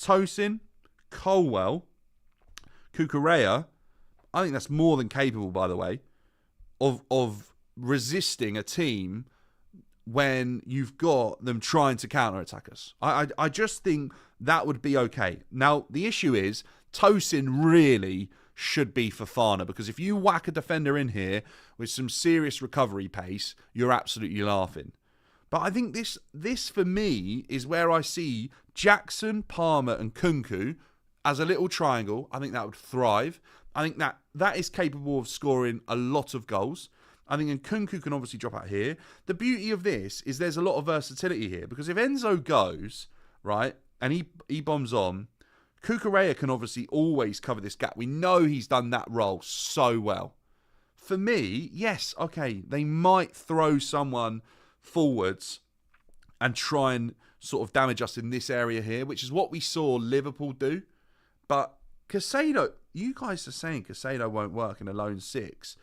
Speaker 1: Tosin, Colwell, Cucurella, I think that's more than capable, by the way, of resisting a team when you've got them trying to counter-attack us. I just think that would be okay. Now, the issue is, Tosin really should be Fofana, because if you whack a defender in here with some serious recovery pace, you're absolutely laughing. But I think this for me is where I see Jackson, Palmer and Nkunku as a little triangle. I think that would thrive. I think that is capable of scoring a lot of goals. I think Nkunku can obviously drop out here. The beauty of this is there's a lot of versatility here, because if Enzo goes, right, and he bombs on, Cucurella can obviously always cover this gap. We know he's done that role so well. For me, yes, okay, they might throw someone forwards and try and sort of damage us in this area here, which is what we saw Liverpool do. But Caicedo, you guys are saying Caicedo won't work in a lone 6.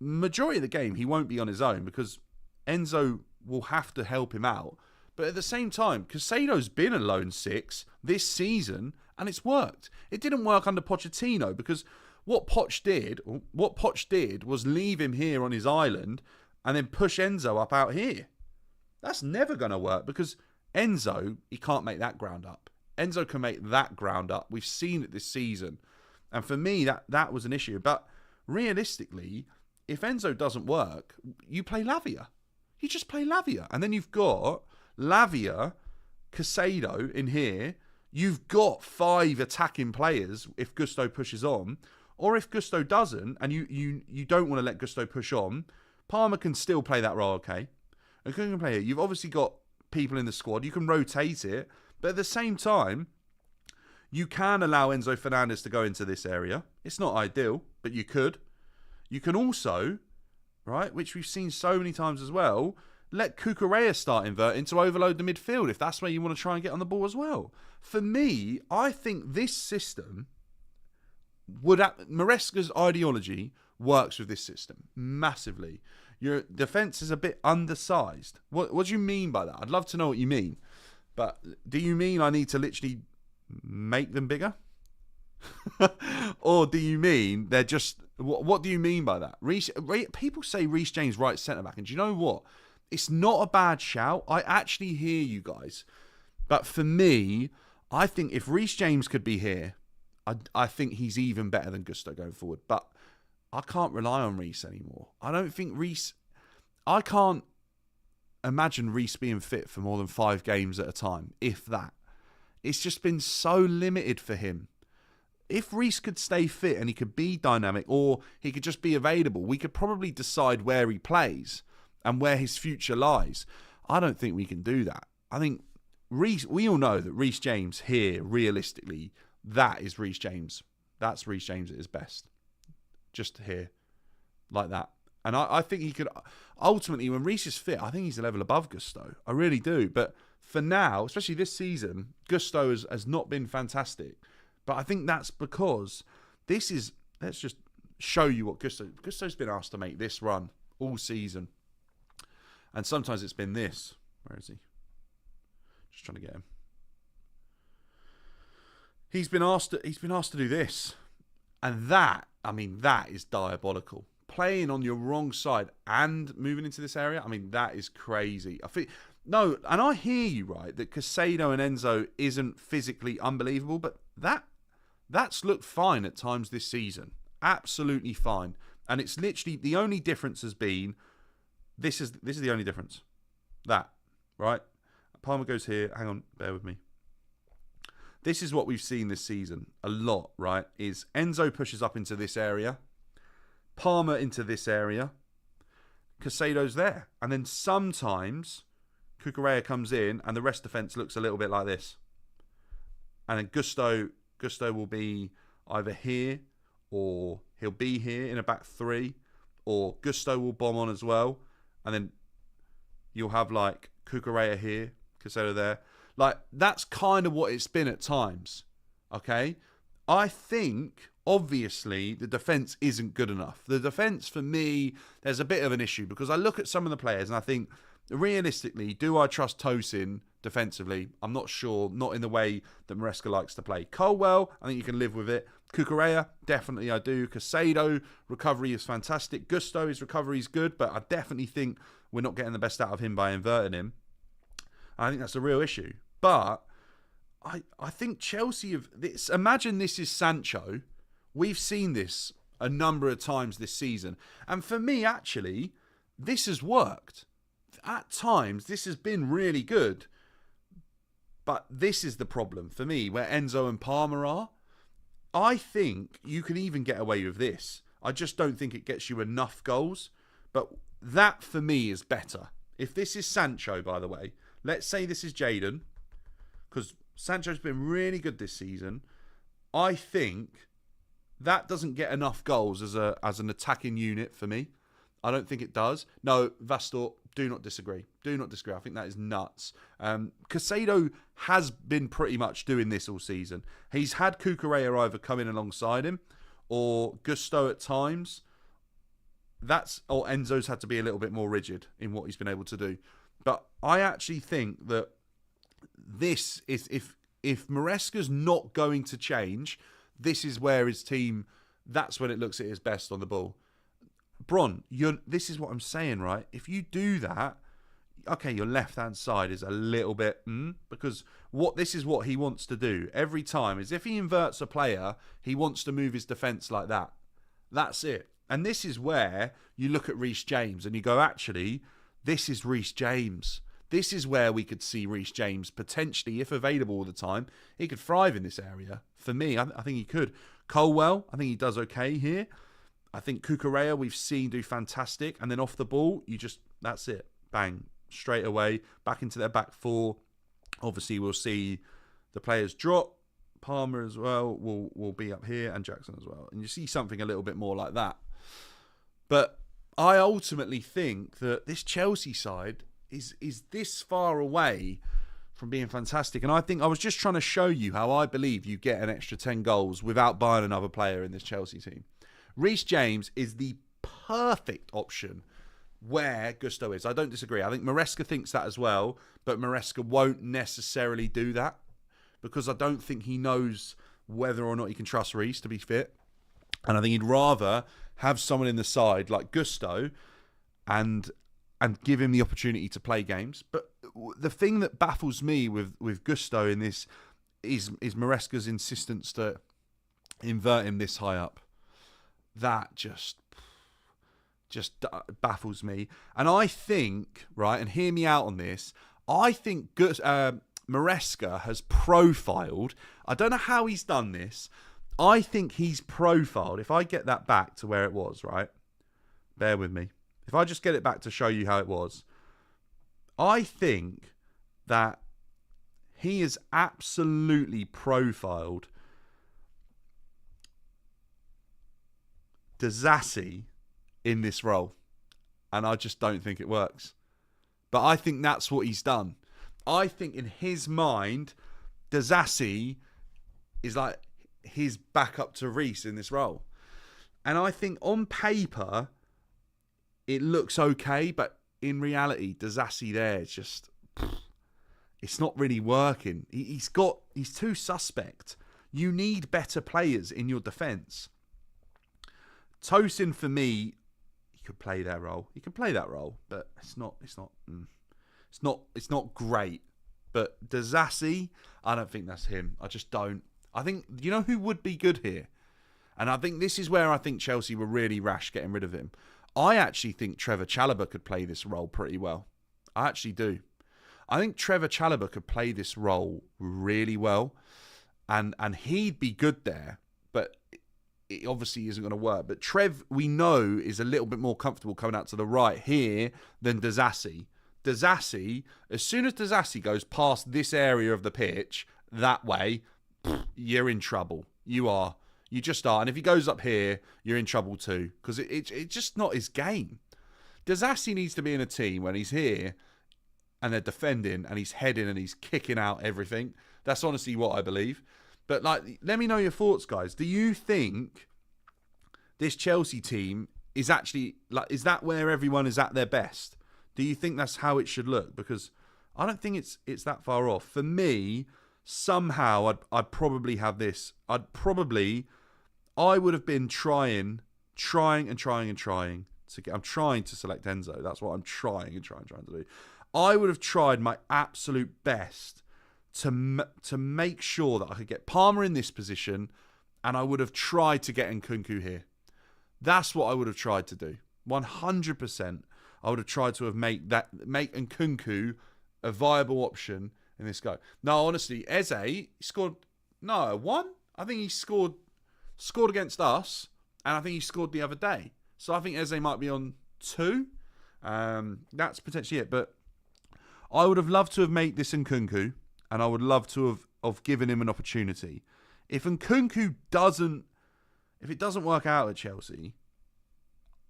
Speaker 1: Majority of the game, he won't be on his own, because Enzo will have to help him out. But at the same time, Caicedo's been a lone 6 this season, and it's worked. It didn't work under Pochettino, because what Poch did was leave him here on his island and then push Enzo up out here. That's never going to work, because Enzo, he can't make that ground up. Enzo can make that ground up. We've seen it this season. And for me, that was an issue. But realistically, if Enzo doesn't work, you play Lavia. You just play Lavia. And then you've got Lavia, Caicedo in here. You've got 5 attacking players if Gusto pushes on. Or if Gusto doesn't, and you don't want to let Gusto push on, Palmer can still play that role, okay? And can play it. You've obviously got people in the squad. You can rotate it. But at the same time, You can allow Enzo Fernandez to go into this area. It's not ideal, but you could. You can also, right, which we've seen so many times as well, let Cucurella start inverting to overload the midfield if that's where you want to try and get on the ball as well. For me, I think this system Maresca's ideology works with this system massively. Your defence is a bit undersized. What do you mean by that? I'd love to know what you mean. But do you mean I need to literally make them bigger? Or do you mean they're just... What do you mean by that? People say Reece James right centre-back. And do you know what? It's not a bad shout. I actually hear you guys. But for me, I think if Reece James could be here, I think he's even better than Gusto going forward. But I can't rely on Reece anymore. I don't think Reece... I can't imagine Reece being fit for more than 5 games at a time, if that. It's just been so limited for him. If Reece could stay fit and he could be dynamic, or he could just be available, we could probably decide where he plays and where his future lies. I don't think we can do that. I think Reece... We all know that Reece James here, realistically, that is Reece James. That's Reece James at his best. Just here. Like that. And I think he could... Ultimately, when Reece is fit, I think he's a level above Gusto. I really do. But for now, especially this season, Gusto has not been fantastic. But I think that's because this is... Let's just show you what Gusto's been asked to make this run all season. And sometimes it's been this. Where is he? Just trying to get him. He's been asked to do this. And that, I mean, that is diabolical. Playing on your wrong side and moving into this area, I mean, that is crazy. No, and I hear you, right, that Caicedo and Enzo isn't physically unbelievable, but that's looked fine at times this season. Absolutely fine. And it's literally, the only difference has been, this is the only difference. That, right? Palmer goes here. Hang on, bear with me. This is what we've seen this season a lot, right? Is Enzo pushes up into this area, Palmer into this area, Caicedo's there. And then sometimes Cucurella comes in and the rest defence looks a little bit like this. And then Gusto will be either here or he'll be here in a back 3, or Gusto will bomb on as well. And then you'll have like Cucurella here, Caicedo there. Like, that's kind of what it's been at times, okay? I think, obviously, the defence isn't good enough. The defence, for me, there's a bit of an issue because I look at some of the players and I think, realistically, do I trust Tosin defensively? I'm not sure. Not in the way that Maresca likes to play. Colwell, I think you can live with it. Cucurella, definitely I do. Caicedo, recovery is fantastic. Gusto, his recovery is good, but I definitely think we're not getting the best out of him by inverting him. I think that's a real issue. But I think Chelsea have this. Imagine this is Sancho. We've seen this a number of times this season. And for me, actually, this has worked. At times, this has been really good. But this is the problem for me, where Enzo and Palmer are. I think you can even get away with this. I just don't think it gets you enough goals. But that, for me, is better. If this is Sancho, by the way, let's say this is Jadon, because Sancho's been really good this season. I think that doesn't get enough goals as an attacking unit for me. I don't think it does. No, Vastor, do not disagree. Do not disagree. I think that is nuts. Caicedo has been pretty much doing this all season. He's had Cucurella either come in alongside him or Gusto at times. Or Enzo's had to be a little bit more rigid in what he's been able to do. But I actually think that this is, if Maresca's not going to change, this is where his team, that's when it looks at his best on the ball. Bron, this is what I'm saying, right? If you do that, okay, your left-hand side is a little bit, because this is what he wants to do every time, is if he inverts a player, he wants to move his defence like that. That's it. And this is where you look at Reece James and you go, actually, this is Reece James. This is where we could see Reece James potentially, if available all the time, he could thrive in this area. For me, I think he could. Colwell, I think he does okay here. I think Cucurella, we've seen do fantastic. And then off the ball, that's it. Bang. Straight away. Back into their back 4. Obviously, we'll see the players drop. Palmer as well will be up here, and Jackson as well. And you see something a little bit more like that. But I ultimately think that this Chelsea side is this far away from being fantastic. And I think I was just trying to show you how I believe you get an extra 10 goals without buying another player in this Chelsea team. Reece James is the perfect option where Gusto is. I don't disagree. I think Maresca thinks that as well, but Maresca won't necessarily do that because I don't think he knows whether or not he can trust Reece to be fit. And I think he'd rather have someone in the side like Gusto and give him the opportunity to play games. But the thing that baffles me with Gusto in this is Maresca's insistence to invert him this high up. That just baffles me. And I think, right, and hear me out on this, I think Maresca has profiled, I don't know how he's done this, I think he's profiled, if I get that back to where it was, right, bear with me, if I just get it back to show you how it was, I think that he has absolutely profiled Disasi in this role. And I just don't think it works. But I think that's what he's done. I think in his mind, Disasi is like his backup to Reece in this role. And I think on paper, it looks okay, but in reality, Disasi there is just, it's not really working. He's too suspect. You need better players in your defence. Tosin, for me, he could play that role. He can play that role, but it's not great. But Disasi, I don't think that's him. I just don't. I think, you know who would be good here? And I think this is where I think Chelsea were really rash getting rid of him. I actually think Trevor Chalobah could play this role pretty well. I actually do. I think Trevor Chalobah could play this role really well. And he'd be good there. But it obviously isn't going to work. But Trev, we know, is a little bit more comfortable coming out to the right here than Disasi. Disasi, as soon as Disasi goes past this area of the pitch, that way, you're in trouble. You are. You just are. And if he goes up here, you're in trouble too. Because it's just not his game. Disasi needs to be in a team when he's here and they're defending and he's heading and he's kicking out everything. That's honestly what I believe. But like, let me know your thoughts, guys. Do you think this Chelsea team is actually, like, is that where everyone is at their best? Do you think that's how it should look? Because I don't think it's that far off. For me, somehow I'd probably have this. I would have been trying to get. I'm trying to select Enzo. That's what I'm trying to do. I would have tried my absolute best to make sure that I could get Palmer in this position, and I would have tried to get Nkunku here. That's what I would have tried to do. 100%. I would have tried to have make Nkunku a viable option in this go. No, honestly, Eze scored one. I think he scored against us, and I think he scored the other day. So I think Eze might be on 2. That's potentially it. But I would have loved to have made this Nkunku, and I would love to have given him an opportunity. If Nkunku doesn't work out at Chelsea,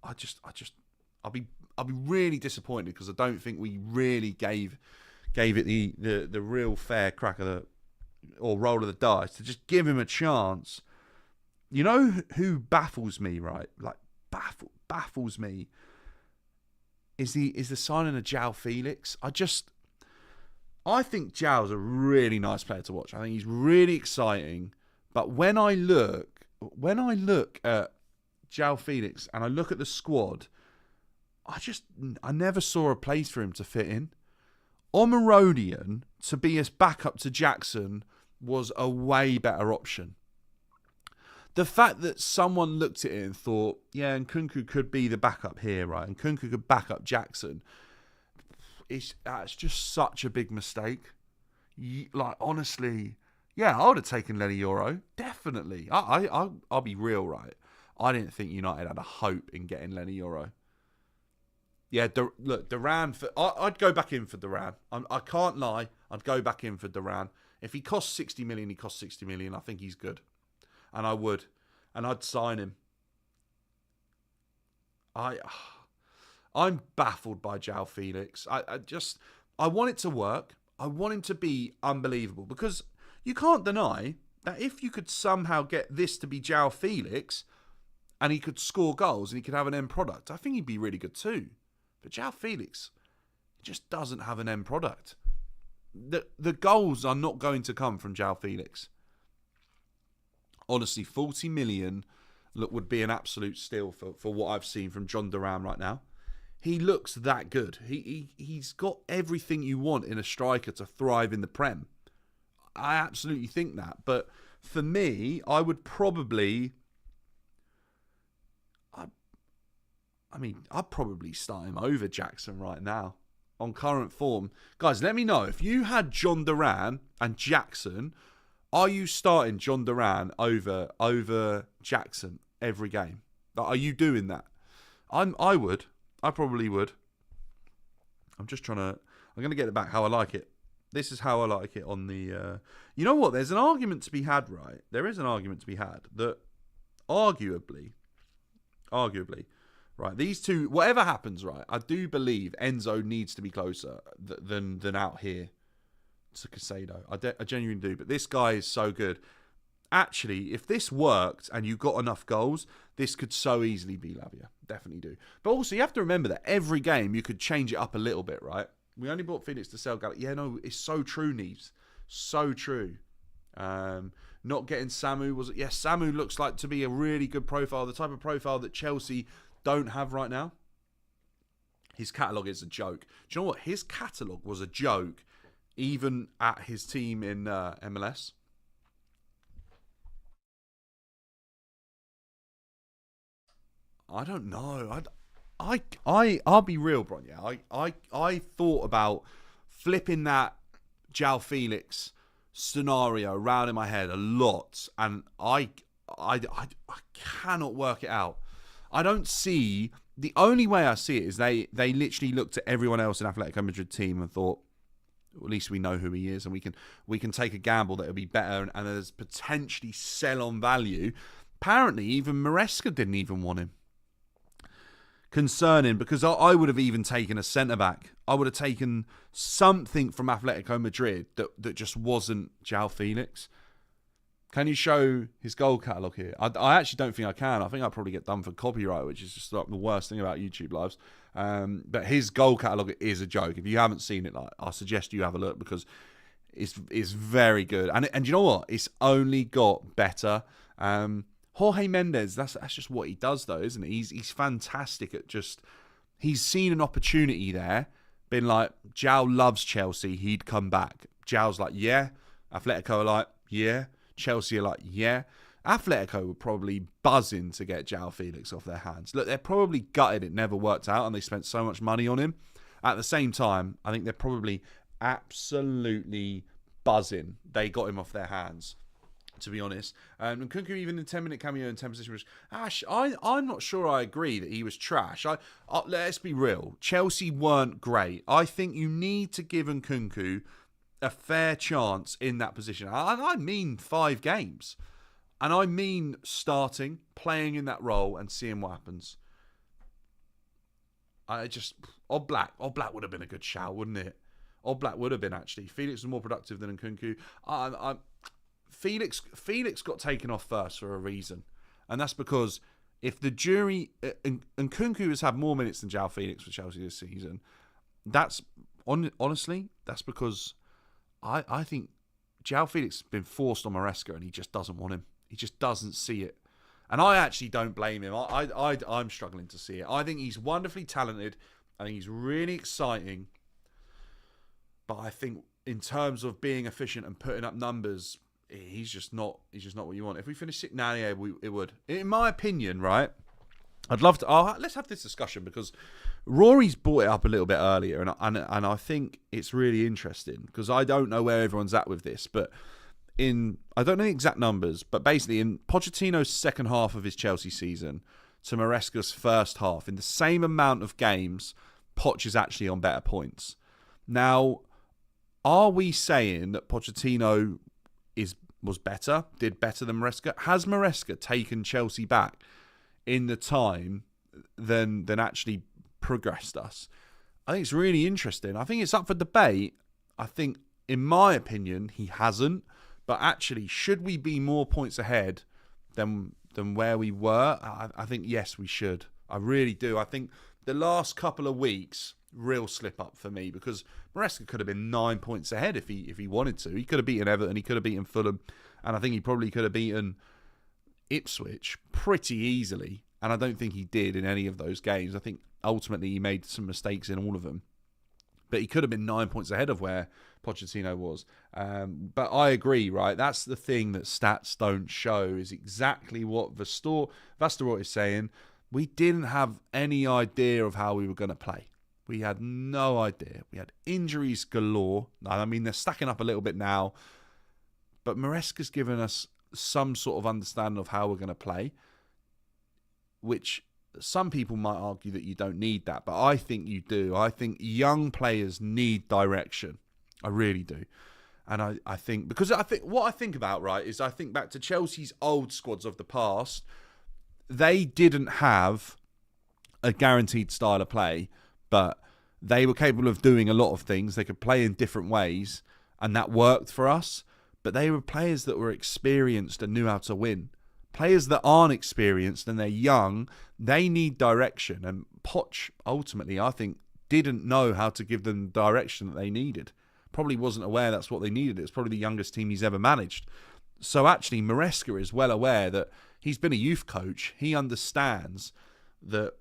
Speaker 1: I'll be really disappointed because I don't think we really gave it the real fair crack of or roll of the dice to just give him a chance. You know who baffles me, right? Like baffles me is the signing of João Felix. I think João's a really nice player to watch. I think he's really exciting. But when I look at João Felix and I look at the squad, I never saw a place for him to fit in. Omarodian to be his backup to Jackson was a way better option. The fact that someone looked at it and thought, yeah, Nkunku could be the backup here, right? And Nkunku could back up Jackson. It's just such a big mistake. Like, honestly, yeah, I would have taken Lenny Yoro. Definitely. I'll be real, right? I didn't think United had a hope in getting Lenny Yoro. Yeah, look, Duran. I'd go back in for Duran. I can't lie. I'd go back in for Duran. If he costs 60 million, he costs 60 million. I think he's good. And I would. And I'd sign him. I'm baffled by João Felix. I want it to work. I want him to be unbelievable. Because you can't deny that if you could somehow get this to be João Felix and he could score goals and he could have an end product, I think he'd be really good too. But João Felix, he just doesn't have an end product. The goals are not going to come from João Felix. Honestly, 40 million would be an absolute steal for what I've seen from John Duran right now. He looks that good. He's got everything you want in a striker to thrive in the Prem. I absolutely think that. But for me, I would probably... I'd probably start him over Jackson right now on current form. Guys, let me know. If you had John Duran and Jackson, are you starting John Duran over Jackson every game? Are you doing that? I would. I probably would. I'm going to get it back how I like it. This is how I like it on the... you know what? There's an argument to be had, right? There is an argument to be had that arguably, right, these two, whatever happens, right, I do believe Enzo needs to be closer than out here to Caicedo. I genuinely do. But this guy is so good. Actually, if this worked and you got enough goals, this could so easily be Lavia. Definitely do. But also, you have to remember that every game you could change it up a little bit, right? We only bought Felix to sell Gallagher. Yeah, no, it's so true, Neves. So true. Not getting Samu was... Yes, Samu looks like to be a really good profile. The type of profile that Chelsea don't have right now. His catalogue is a joke. Do you know what? His catalogue was a joke even at his team in MLS. I don't know. I'll be real, Bron. Yeah, I thought about flipping that João Felix scenario around in my head a lot, and I cannot work it out. I don't see... The only way I see it is they literally looked at everyone else in Atletico Madrid team and thought, well, at least we know who he is, and we can take a gamble that it'll be better and there's potentially sell on value. Apparently, even Maresca didn't even want him. Concerning, because I would have even taken a centre-back. I would have taken something from Atletico Madrid that just wasn't João Felix. Can you show his goal catalogue here? I actually don't think I can. I think I'll probably get done for copyright, which is just like the worst thing about YouTube lives. But his goal catalogue is a joke. If you haven't seen it, I suggest you have a look because it's very good. And you know what? It's only got better. Jorge Mendes, that's just what he does though, isn't it? He's fantastic at just... He's seen an opportunity there, been like, João loves Chelsea, he'd come back. João's like, yeah. Atletico are like, yeah. Chelsea are like, yeah. Atletico were probably buzzing to get João Felix off their hands. Look, they're probably gutted it never worked out and they spent so much money on him. At the same time, I think they're probably absolutely buzzing they got him off their hands, to be honest. And Nkunku, even in 10-minute cameo in 10 position, was Ash. I'm not sure I agree that he was trash. Let's be real. Chelsea weren't great. I think you need to give Nkunku a fair chance in that position. I mean 5 games. And I mean starting, playing in that role and seeing what happens. Oblak would have been a good shout, wouldn't it? Oblak would have been, actually. Felix was more productive than Nkunku. Felix got taken off first for a reason. And that's because if the jury... Nkunku has had more minutes than João Felix for Chelsea this season. Honestly, that's because I think João Felix has been forced on Maresca and he just doesn't want him. He just doesn't see it. And I actually don't blame him. I'm struggling to see it. I think he's wonderfully talented. I think he's really exciting. But I think in terms of being efficient and putting up numbers... He's just not what you want. If we finish it now, yeah, it would. In my opinion, right? I'd love to. Let's have this discussion because Rory's brought it up a little bit earlier, and I think it's really interesting because I don't know where everyone's at with this, but I don't know the exact numbers, but basically in Pochettino's second half of his Chelsea season to Maresca's first half, in the same amount of games, Poch is actually on better points. Now, Are we saying that Pochettino was better, did better than Maresca? Has Maresca taken Chelsea back in the time than actually progressed us? I think it's really interesting. I think it's up for debate. I think, in my opinion, he hasn't. But actually, should we be more points ahead than where we were? I think, yes, we should. I really do. I think the last couple of weeks, real slip up for me, because Maresca could have been 9 points ahead if he wanted to. He could have beaten Everton, he could have beaten Fulham, and I think he probably could have beaten Ipswich pretty easily. And I don't think he did in any of those games. I think ultimately he made some mistakes in all of them. But he could have been 9 points ahead of where Pochettino was. But I agree, right? That's the thing that stats don't show, is exactly what Vasterot is saying. We didn't have any idea of how we were going to play. We had no idea. We had injuries galore. I mean, they're stacking up a little bit now. But Maresca's given us some sort of understanding of how we're going to play, which some people might argue that you don't need that, but I think you do. I think young players need direction. I really do. And I think, because what I think about, right, is I think back to Chelsea's old squads of the past. They didn't have a guaranteed style of play, but they were capable of doing a lot of things. They could play in different ways, and that worked for us. But they were players that were experienced and knew how to win. Players that aren't experienced and they're young, they need direction. And Poch, ultimately, I think, didn't know how to give them the direction that they needed. Probably wasn't aware that's what they needed. It was probably the youngest team he's ever managed. So actually, Maresca is well aware that he's been a youth coach. He understands that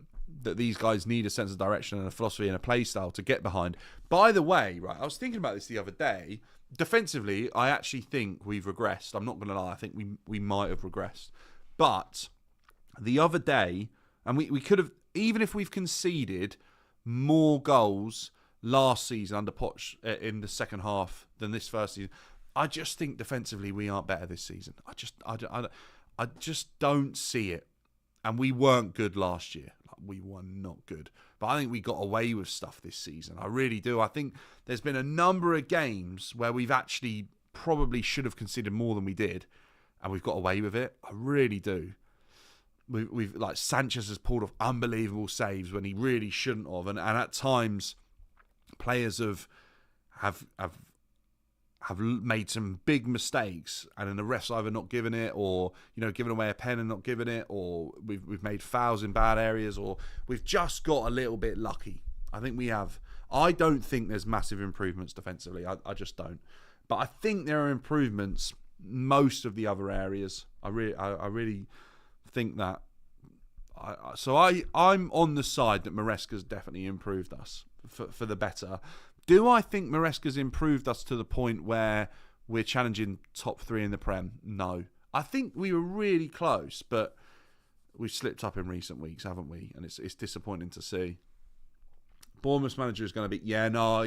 Speaker 1: these guys need a sense of direction and a philosophy and a play style to get behind. By the way, right, I was thinking about this the other day. Defensively, I actually think we've regressed. I'm not going to lie. I think we might have regressed. But the other day, and we could have, even if we've conceded more goals last season under Poch in the second half than this first season, I just think defensively we aren't better this season. I just don't see it. And we weren't good last year. We were not good. But I think we got away with stuff this season. I really do. I think there's been a number of games where we've actually probably should have conceded more than we did, and we've got away with it. I really do. We've like Sanchez has pulled off unbelievable saves when he really shouldn't have, and at times players have made some big mistakes, and then the refs either not giving it, or giving away a pen and not giving it, or we've made fouls in bad areas, or we've just got a little bit lucky. I think we have. I don't think there's massive improvements defensively. I just don't. But I think there are improvements most of the other areas. I really think that. I'm on the side that Maresca's definitely improved us for the better. Do I think Maresca's improved us to the point where we're challenging top 3 in the Prem? No. I think we were really close, but we've slipped up in recent weeks, haven't we? And it's disappointing to see. Bournemouth's manager is going to be,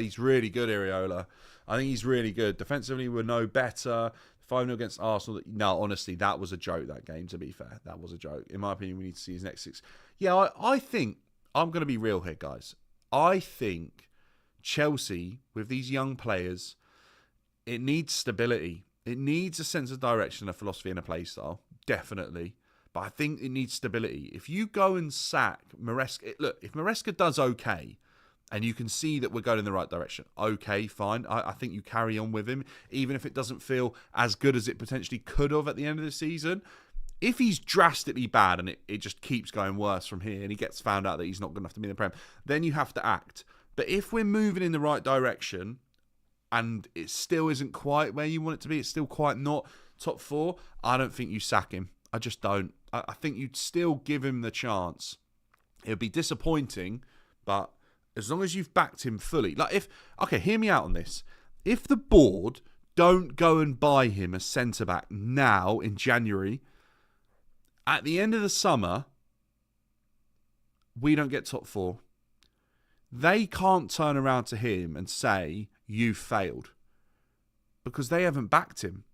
Speaker 1: he's really good, Iriola. I think he's really good. Defensively, we're no better. 5-0 against Arsenal. No, honestly, that was a joke, that game, to be fair. That was a joke. In my opinion, we need to see his next 6. Yeah, I think, I'm going to be real here, guys. I think Chelsea, with these young players, it needs stability. It needs a sense of direction, a philosophy, and a play style. Definitely. But I think it needs stability. If you go and sack Maresca... Look, if Maresca does okay, and you can see that we're going in the right direction, okay, fine. I think you carry on with him, even if it doesn't feel as good as it potentially could have at the end of the season. If he's drastically bad and it just keeps going worse from here, and he gets found out that he's not good enough to be in the Prem, then you have to act. But if we're moving in the right direction and it still isn't quite where you want it to be, it's still quite not top 4, I don't think you sack him. I just don't. I think you'd still give him the chance. It would be disappointing, but as long as you've backed him fully. Hear me out on this. If the board don't go and buy him a centre-back now in January, at the end of the summer, we don't get top 4. They can't turn around to him and say, you failed. Because they haven't backed him.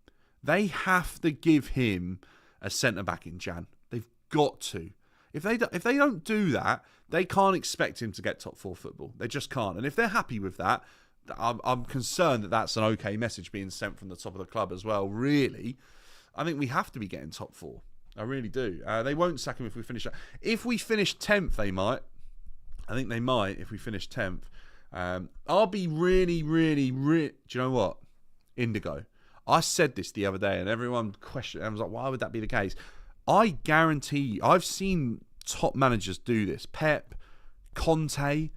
Speaker 1: They have to give him a centre-back in Jan. They've got to. If they don't do that, they can't expect him to get top 4 football. They just can't. And if they're happy with that, I'm concerned that that's an okay message being sent from the top of the club as well. Really, I think we have to be getting top 4. I really do. They won't sack him if we finish. If we finish 10th, they might. I think they might if we finish 10th. I'll be really. Do you know what? Indigo. I said this the other day, and everyone questioned. I was like, why would that be the case? I guarantee you, I've seen top managers do this. Pep, Conte.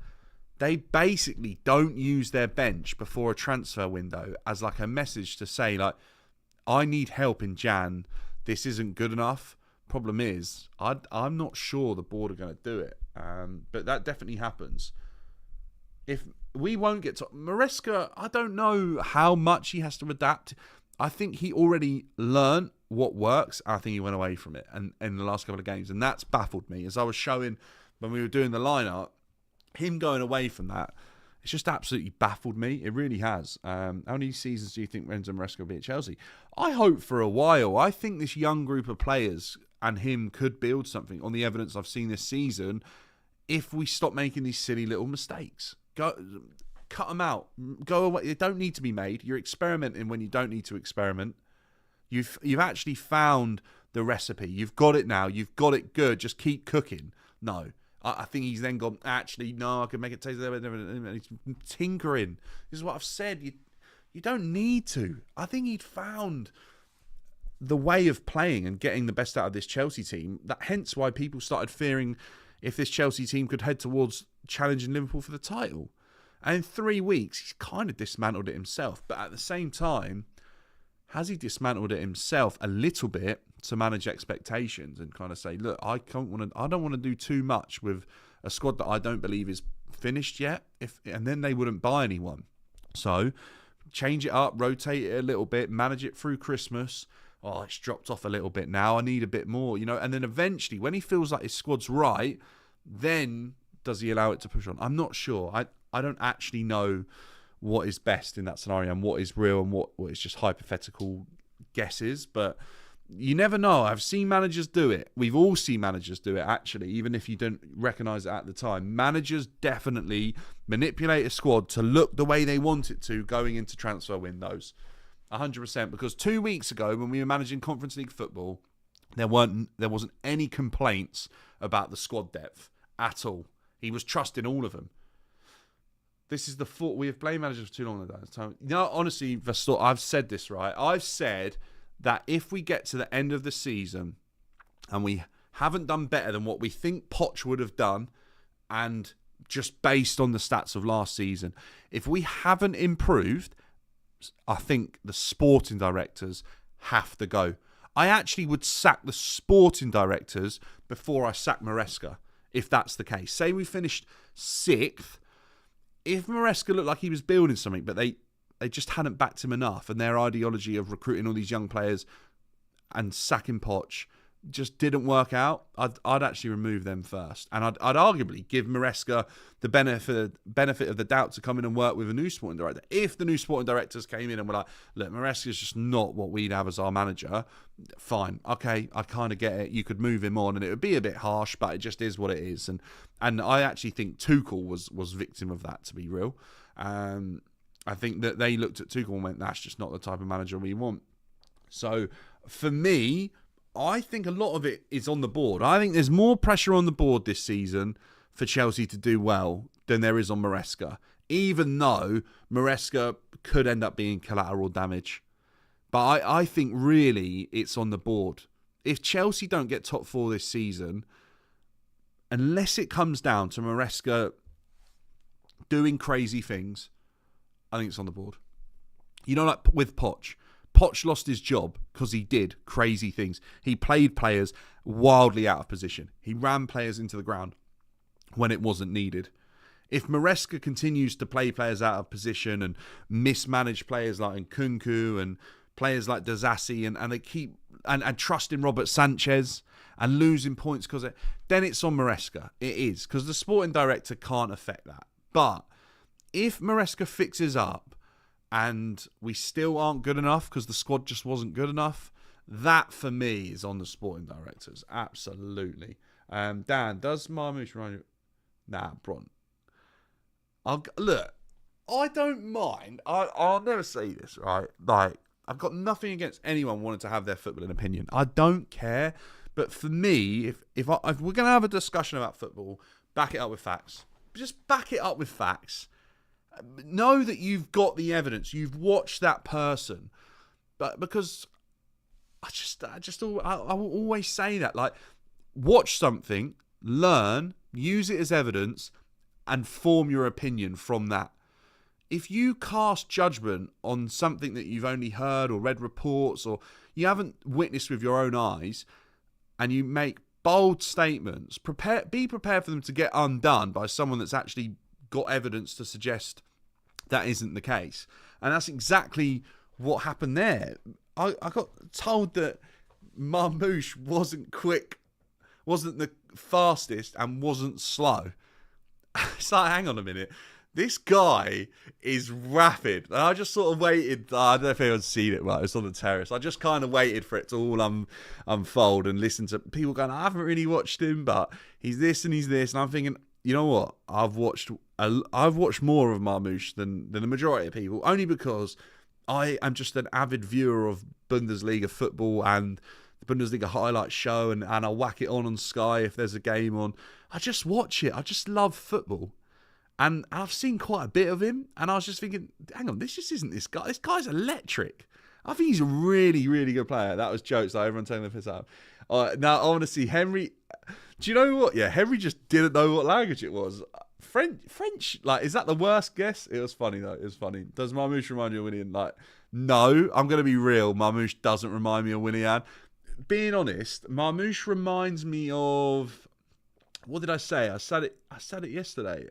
Speaker 1: They basically don't use their bench before a transfer window as like a message to say, like, I need help in Jan. This isn't good enough. Problem is, I'm not sure the board are going to do it. But that definitely happens. If we won't get to Maresca, I don't know how much he has to adapt. I think he already learned what works. I think he went away from it and in the last couple of games. And that's baffled me. As I was showing when we were doing the lineup, him going away from that, it's just absolutely baffled me. It really has. How many seasons do you think Renzo Maresca will be at Chelsea? I hope for a while. I think this young group of players and him could build something on the evidence I've seen this season if we stop making these silly little mistakes. Cut them out. Go away. They don't need to be made. You're experimenting when you don't need to experiment. You've actually found the recipe. You've got it now. You've got it good. Just keep cooking. No. I think he's then gone, actually, no, I can make it taste better. He's tinkering. This is what I've said. You don't need to. I think he'd found the way of playing and getting the best out of this Chelsea team. Hence why people started fearing if this Chelsea team could head towards challenging Liverpool for the title. And in 3 weeks, he's kind of dismantled it himself. But at the same time, has he dismantled it himself a little bit to manage expectations and kind of say, look, I don't want to do too much with a squad that I don't believe is finished yet, and then they wouldn't buy anyone. So change it up, rotate it a little bit, manage it through Christmas. Oh, it's dropped off a little bit now. I need a bit more, and then eventually when he feels like his squad's right, then does he allow it to push on? I'm not sure. I don't actually know what is best in that scenario and what is real and what is just hypothetical guesses, but you never know. I've seen managers do it. We've all seen managers do it, actually, even if you don't recognise it at the time. Managers definitely manipulate a squad to look the way they want it to going into transfer windows. 100%. Because 2 weeks ago, when we were managing Conference League football, there wasn't any complaints about the squad depth at all. He was trusting all of them. This is the fault. We have played managers for too long at that time. Honestly, I've said this, right? I've said that if we get to the end of the season and we haven't done better than what we think Poch would have done, and just based on the stats of last season, if we haven't improved, I think the sporting directors have to go. I actually would sack the sporting directors before I sack Maresca, if that's the case. Say we finished 6th. If Maresca looked like he was building something, but they just hadn't backed him enough, and their ideology of recruiting all these young players and sacking Poch just didn't work out, I'd actually remove them first. And I'd arguably give Maresca the benefit of the doubt to come in and work with a new sporting director. If the new sporting directors came in and were like, look, Maresca's just not what we'd have as our manager, fine. Okay, I kind of get it. You could move him on, and it would be a bit harsh, but it just is what it is. And I actually think Tuchel was victim of that, to be real. I think that they looked at Tuchel and went, that's just not the type of manager we want. So for me, I think a lot of it is on the board. I think there's more pressure on the board this season for Chelsea to do well than there is on Maresca, even though Maresca could end up being collateral damage. But I think really it's on the board. If Chelsea don't get top 4 this season, unless it comes down to Maresca doing crazy things, I think it's on the board. Like with Poch. Poch lost his job because he did crazy things. He played players wildly out of position. He ran players into the ground when it wasn't needed. If Maresca continues to play players out of position and mismanage players like Nkunku and players like Dazassi and they keep and trusting Robert Sanchez and losing points because then it's on Maresca. It is, because the sporting director can't affect that. But if Maresca fixes up and we still aren't good enough because the squad just wasn't good enough, that for me is on the sporting directors. Absolutely. Dan, does Marmoush remind you? Nah, Bron. Look, I don't mind. I'll never say this, right? Like, I've got nothing against anyone wanting to have their footballing opinion. I don't care. But for me, if we're going to have a discussion about football, back it up with facts. Just back it up with facts. Know that you've got the evidence. You've watched that person. But because I will always say that. Like, watch something, learn, use it as evidence, and form your opinion from that. If you cast judgment on something that you've only heard or read reports or you haven't witnessed with your own eyes, and you make bold statements, be prepared for them to get undone by someone that's actually got evidence to suggest that isn't the case. And that's exactly what happened there. I got told that Marmoush wasn't quick, wasn't the fastest, and wasn't slow. It's like, hang on a minute. This guy is rapid. And I just sort of waited. I don't know if anyone's seen it, but it was on the terrace. I just kind of waited for it to all unfold and listen to people going, I haven't really watched him, but he's this and he's this. And I'm thinking, you know what? I've watched more of Marmoush than the majority of people, only because I am just an avid viewer of Bundesliga football and the Bundesliga highlight show, and I'll whack it on Sky if there's a game on. I just watch it. I just love football. And I've seen quite a bit of him, and I was just thinking, hang on, this just isn't this guy. This guy's electric. I think he's a really, really good player. That was jokes, like everyone taking the piss out. Now, I want to see Henry. Do you know what? Yeah, Henry just didn't know what language it was. French, like, is that the worst guess? It was funny, though. It was funny. Does Marmoush remind you of Willian? Like, no, I'm going to be real. Marmoush doesn't remind me of Willian. Being honest, Marmoush reminds me of... What did I say? I said it yesterday.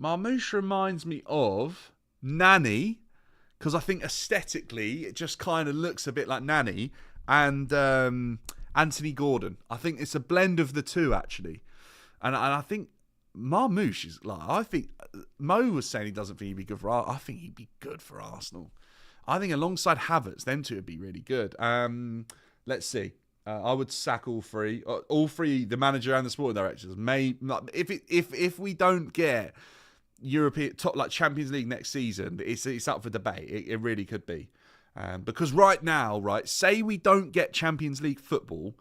Speaker 1: Marmoush reminds me of Nani, because I think aesthetically it just kind of looks a bit like Nani, and Anthony Gordon. I think it's a blend of the two, actually. And I think Marmoush is like, I think Mo was saying he doesn't think he'd be good for Arsenal. I think he'd be good for Arsenal. I think alongside Havertz, them two would be really good. Let's see. I would sack all three, the manager and the sporting directors. If we don't get European top, like Champions League next season, it's up for debate. It really could be, because right now, say we don't get Champions League football,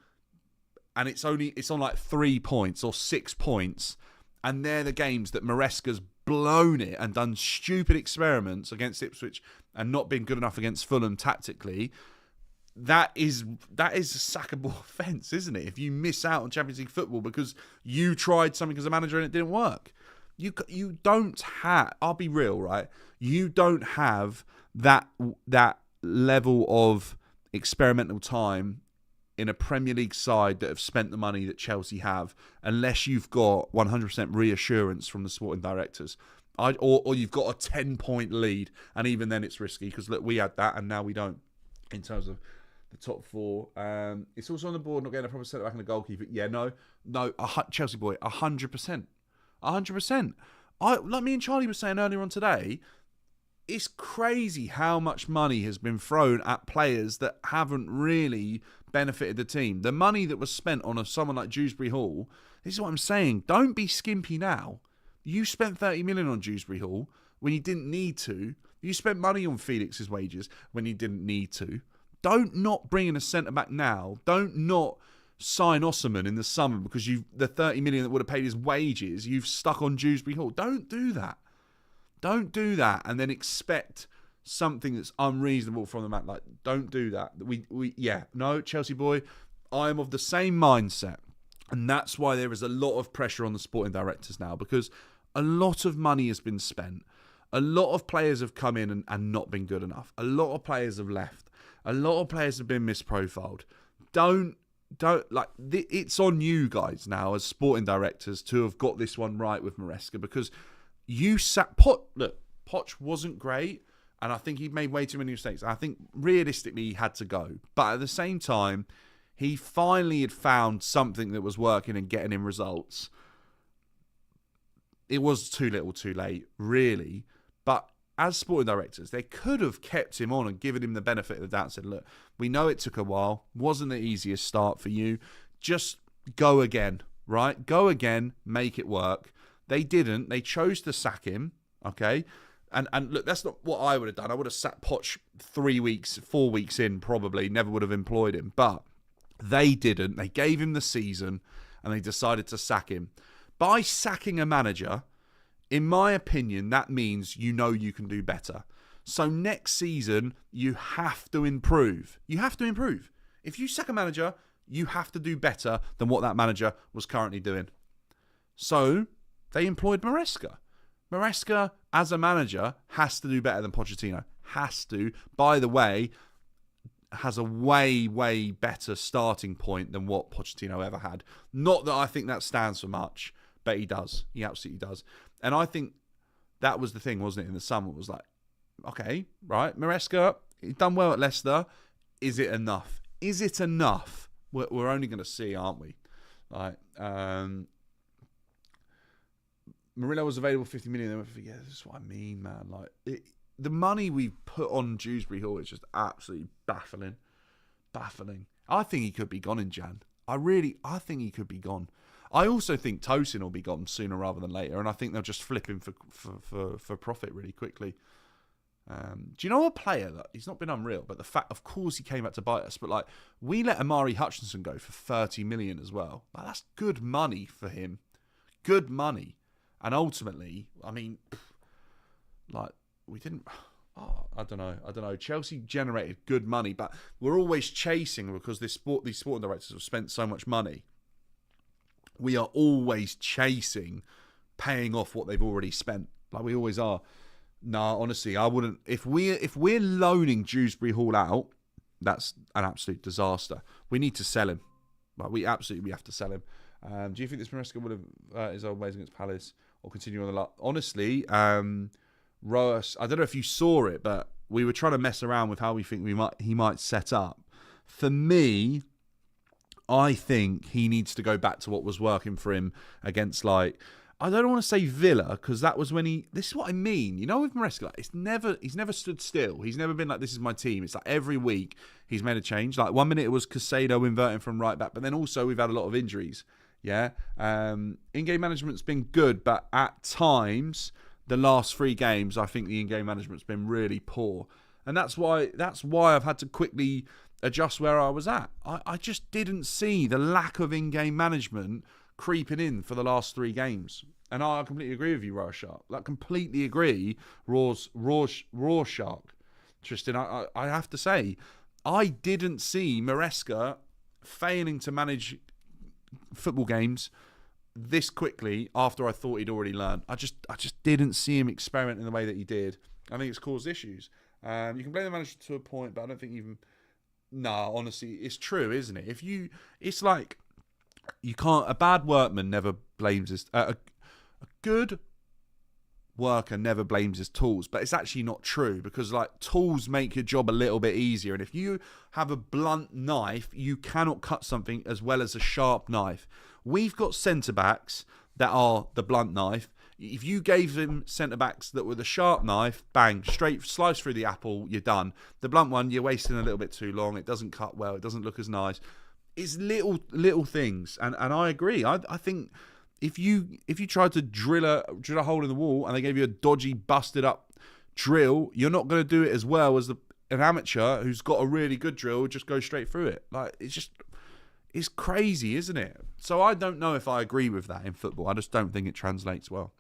Speaker 1: and it's on like 3 points or 6 points, and they're the games that Maresca's blown it and done stupid experiments against Ipswich and not been good enough against Fulham tactically. That is a sackable offence, isn't it? If you miss out on Champions League football because you tried something as a manager and it didn't work. You don't have, I'll be real, right? You don't have that level of experimental time in a Premier League side that have spent the money that Chelsea have, unless you've got 100% reassurance from the sporting directors. Or you've got a 10-point lead, and even then it's risky, because look, we had that and now we don't, in terms of the top four. It's also on the board, not getting a proper centre back and a goalkeeper. Yeah, no, Chelsea boy, 100%. 100%. Like me and Charlie were saying earlier on today, it's crazy how much money has been thrown at players that haven't really benefited the team. The money that was spent on someone like Dewsbury Hall, this is what I'm saying, don't be skimpy now. You spent 30 million on Dewsbury Hall when you didn't need to. You spent money on Felix's wages when you didn't need to. Don't not bring in a centre-back now. Don't not sign Osimhen in the summer because the 30 million that would have paid his wages, you've stuck on Dewsbury Hall. Don't do that. Don't do that and then expect something that's unreasonable from the man. Like, don't do that. No, Chelsea boy, I am of the same mindset. And that's why there is a lot of pressure on the sporting directors now, because a lot of money has been spent. A lot of players have come in and not been good enough. A lot of players have left. A lot of players have been misprofiled. It's on you guys now as sporting directors to have got this one right with Maresca, because you sat... Poch wasn't great, and I think he made way too many mistakes. I think realistically he had to go. But at the same time, he finally had found something that was working and getting him results. It was too little too late, really. But as sporting directors, they could have kept him on and given him the benefit of the doubt and said, look, we know it took a while. Wasn't the easiest start for you. Just go again, right? Go again, make it work. They didn't. They chose to sack him. Okay? And look, that's not what I would have done. I would have sat Poch 4 weeks in probably, never would have employed him. But they didn't. They gave him the season and they decided to sack him. By sacking a manager, in my opinion, that means you know you can do better. So next season, you have to improve. You have to improve. If you sack a manager, you have to do better than what that manager was currently doing. So they employed Maresca. Maresca, as a manager, has to do better than Pochettino. Has to. By the way, has a way, way better starting point than what Pochettino ever had. Not that I think that stands for much, but he does. He absolutely does. And I think that was the thing, wasn't it, in the summer? It was like, okay, right, Maresca, he's done well at Leicester. Is it enough? Is it enough? We're only going to see, aren't we? Like, Murillo was available 50 million. Then we yeah, this is what I mean, man. Like, the money we put on Dewsbury Hall is just absolutely baffling. Baffling. I think he could be gone in Jan. I think he could be gone. I also think Tosin will be gone sooner rather than later, and I think they'll just flip him for profit really quickly. Do you know a player that he's not been unreal, but the fact, of course, he came out to bite us, but like we let Amari Hutchinson go for 30 million as well. Like, that's good money for him. Good money. And ultimately, I mean, like, we didn't... Oh, I don't know. Chelsea generated good money, but we're always chasing because these sporting directors have spent so much money. We are always chasing, paying off what they've already spent. Like, we always are. Nah, honestly, I wouldn't... If we're loaning Dewsbury Hall out, that's an absolute disaster. We need to sell him. Like, we have to sell him. Do you think this Maresca would have his old ways against Palace or continue on the luck? Honestly, Roas, I don't know if you saw it, but we were trying to mess around with how we think he might set up. For me, I think he needs to go back to what was working for him against, like, I don't want to say Villa, because that was when this is what I mean. You know, with Maresca, like, he's never stood still. He's never been like, this is my team. It's like every week he's made a change. Like, 1 minute it was Caicedo inverting from right back, but then also we've had a lot of injuries. Yeah. In-game management's been good, but at times, the last 3 games, I think the in-game management's been really poor. And that's why I've had to quickly adjust where I was at. I just didn't see the lack of in-game management creeping in for the last 3 games. And I completely agree with you, Rorschach. Like, completely agree, Rorschach. Tristan, I have to say, I didn't see Maresca failing to manage football games this quickly after I thought he'd already learned. I just didn't see him experiment in the way that he did. I think it's caused issues. You can blame the manager to a point, but I don't think even... No, honestly, it's true, isn't it? It's like, you can't... A bad workman never blames his... a good worker never blames his tools, but it's actually not true, because, like, tools make your job a little bit easier, and if you have a blunt knife, you cannot cut something as well as a sharp knife. We've got centre-backs that are the blunt knife. If you gave them centre-backs that were the sharp knife, bang, straight slice through the apple, you're done. The blunt one, you're wasting a little bit too long. It doesn't cut well. It doesn't look as nice. It's little things, and I agree. I think if you tried to drill a hole in the wall and they gave you a dodgy, busted up drill, you're not going to do it as well as an amateur who's got a really good drill. Just go straight through it. Like, it's crazy, isn't it? So I don't know if I agree with that in football. I just don't think it translates well.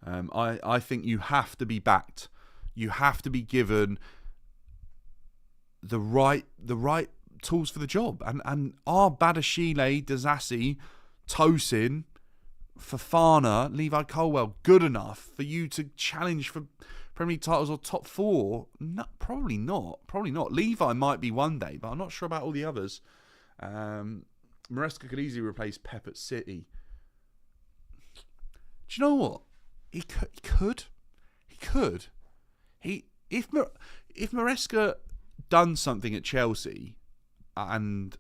Speaker 1: I think you have to be backed. You have to be given the right tools for the job. And are Badiashile, Disasi, Tosin, Fofana, Levi Colwell good enough for you to challenge for Premier League titles or top 4? No, probably not. Levi might be one day, but I'm not sure about all the others. Maresca could easily replace Pep at City. Do you know what? He could. If Maresca done something at Chelsea and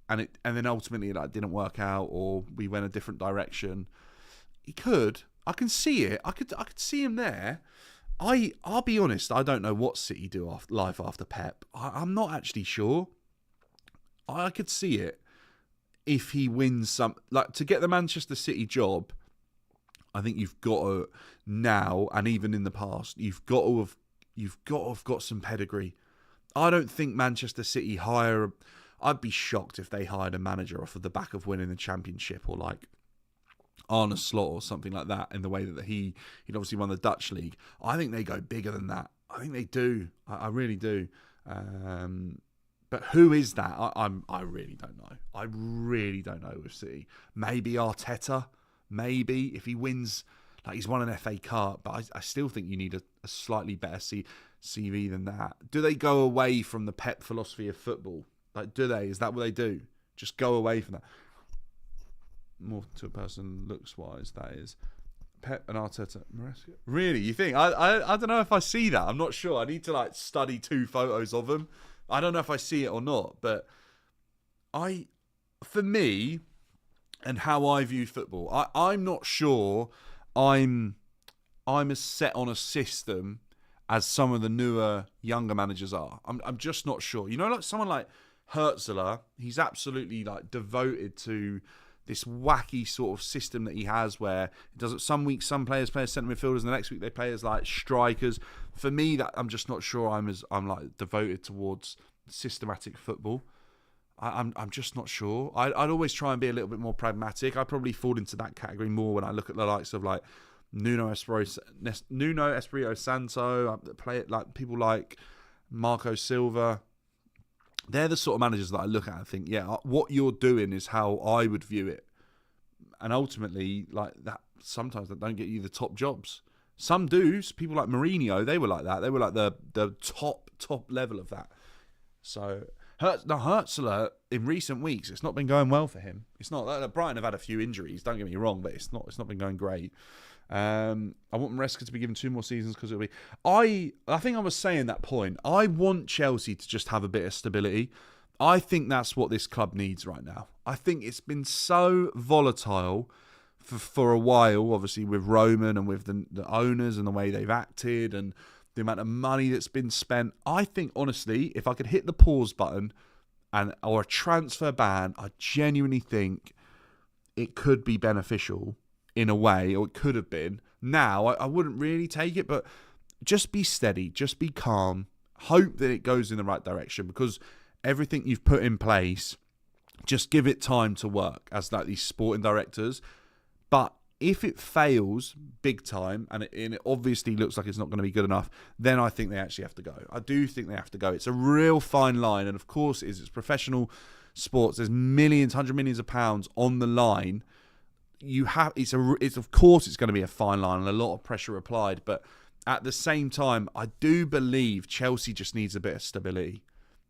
Speaker 1: then ultimately that didn't work out, or we went a different direction, he could. I can see it. I could see him there. I'll be honest, I don't know what City do life after Pep. I'm not actually sure. I could see it if he wins some, like, to get the Manchester City job. I think you've got to now, and even in the past, you've got to have got some pedigree. I don't think Manchester City hire. I'd be shocked if they hired a manager off of the back of winning the Championship or like Arne Slot or something like that. In the way that he'd obviously won the Dutch league. I think they go bigger than that. I think they do. I really do. But who is that? I really don't know. I really don't know with City. Maybe Arteta. Maybe if he wins, like he's won an FA Cup. But I still think you need a slightly better CV than that. Do they go away from the Pep philosophy of football? Like, do they? Is that what they do? Just go away from that. More to a person looks-wise, that is. Pep and Arteta. Maresca. Really? You think? I don't know if I see that. I'm not sure. I need to like study 2 photos of them. I don't know if I see it or not. But for me, and how I view football, I'm not sure I'm as set on a system as some of the newer, younger managers are. I'm just not sure. You know, like someone like Hertzler, he's absolutely like devoted to this wacky sort of system that he has where it does it some weeks some players play as centre midfielders and the next week they play as like strikers. For me, that I'm just not sure I'm like devoted towards systematic football. I'm just not sure. I'd always try and be a little bit more pragmatic. I probably fall into that category more when I look at the likes of like Nuno Espirito Santo, play it like people like Marco Silva. They're the sort of managers that I look at and think, yeah, what you're doing is how I would view it. And ultimately, like that, sometimes that don't get you the top jobs. Some do. People like Mourinho, they were like that. They were like the top level of that. So Hertzler in recent weeks, it's not been going well for him. It's not. Brighton have had a few injuries. Don't get me wrong, but it's not been going great. I want Maresca to be given 2 more seasons because it'll be. I think I was saying that point. I want Chelsea to just have a bit of stability. I think that's what this club needs right now. I think it's been so volatile for a while, obviously with Roman and with the owners and the way they've acted and the amount of money that's been spent. I think, honestly, if I could hit the pause button or a transfer ban, I genuinely think it could be beneficial in a way, or it could have been. Now, I wouldn't really take it, but just be steady, just be calm, hope that it goes in the right direction, because everything you've put in place, just give it time to work as like these sporting directors. But if it fails big time, and it obviously looks like it's not going to be good enough, then I think they actually have to go. I do think they have to go. It's a real fine line, and of course it's professional sports. There's millions, hundreds of millions of pounds on the line. It's of course it's going to be a fine line and a lot of pressure applied, but at the same time, I do believe Chelsea just needs a bit of stability,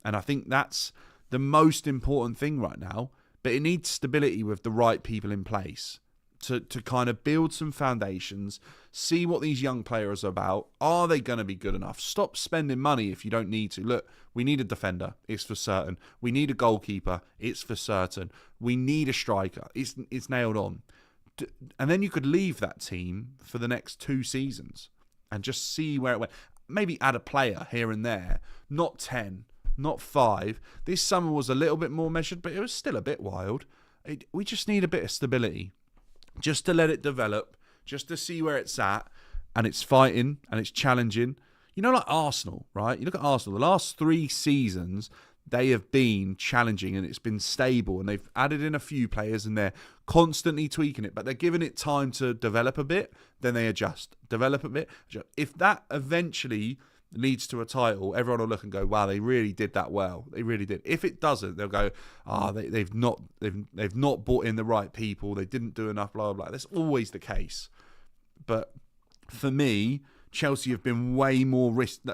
Speaker 1: and I think that's the most important thing right now. But it needs stability with the right people in place to kind of build some foundations, see what these young players are about. Are they going to be good enough? Stop spending money if you don't need to. Look, we need a defender. It's for certain. We need a goalkeeper. It's for certain. We need a striker. It's nailed on. And then you could leave that team for the next 2 seasons and just see where it went. Maybe add a player here and there. Not 10, not 5. This summer was a little bit more measured, but it was still a bit wild. We just need a bit of stability. Just to let it develop, just to see where it's at, and it's fighting, and it's challenging. You know, like Arsenal, right? You look at Arsenal, the last 3 seasons, they have been challenging, and it's been stable, and they've added in a few players, and they're constantly tweaking it, but they're giving it time to develop a bit, then they adjust. Develop a bit. Adjust. If that eventually leads to a title, everyone will look and go, wow, they really did that well. They really did. If it doesn't, they'll go, they've not brought in the right people. They didn't do enough, blah, blah, blah. That's always the case. But for me, Chelsea have been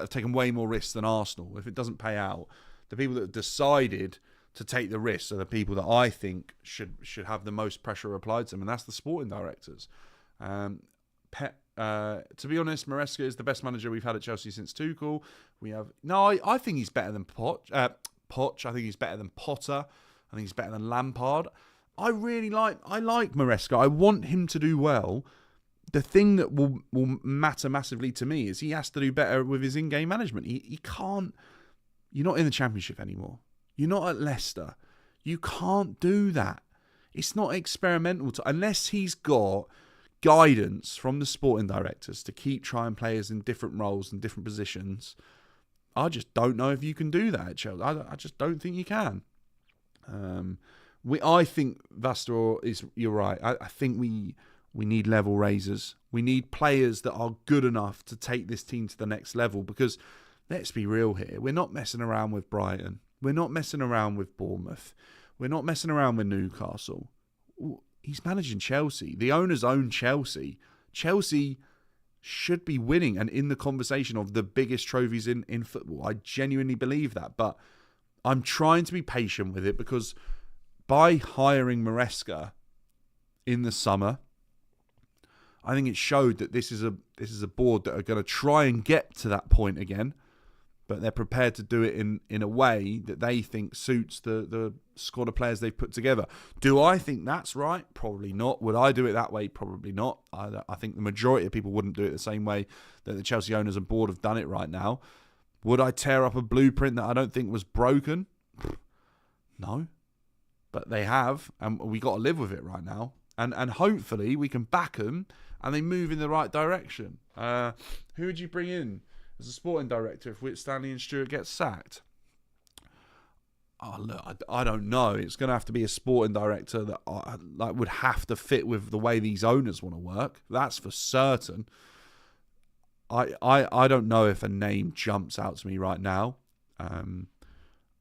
Speaker 1: taken way more risks than Arsenal. If it doesn't pay out, the people that have decided to take the risks are the people that I think should have the most pressure applied to them, and that's the sporting directors. To be honest, Maresca is the best manager we've had at Chelsea since Tuchel. I think he's better than Poch. I think he's better than Potter. I think he's better than Lampard. I like Maresca. I want him to do well. The thing that will matter massively to me is he has to do better with his in-game management. He can't. You're not in the Championship anymore. You're not at Leicester. You can't do that. It's not experimental unless he's got guidance from the sporting directors to keep trying players in different roles and different positions, I just don't know if you can do that at Chelsea. I just don't think you can. I think Vastor is. You're right. I think we need level raisers. We need players that are good enough to take this team to the next level. Because let's be real here, we're not messing around with Brighton. We're not messing around with Bournemouth. We're not messing around with Newcastle. He's managing Chelsea. The owners own Chelsea. Chelsea should be winning and in the conversation of the biggest trophies in football. I genuinely believe that. But I'm trying to be patient with it, because by hiring Maresca in the summer, I think it showed that this is a board that are going to try and get to that point again, but they're prepared to do it in a way that they think suits the squad of players they've put together. Do I think that's right? Probably not. Would I do it that way? Probably not. I think the majority of people wouldn't do it the same way that the Chelsea owners and board have done it right now. Would I tear up a blueprint that I don't think was broken? No. But they have, and we got to live with it right now. And hopefully we can back them and they move in the right direction. Who would you bring in as a sporting director if Stanley and Stewart get sacked? Oh, look, I don't know. It's going to have to be a sporting director that would have to fit with the way these owners want to work. That's for certain. I don't know if a name jumps out to me right now.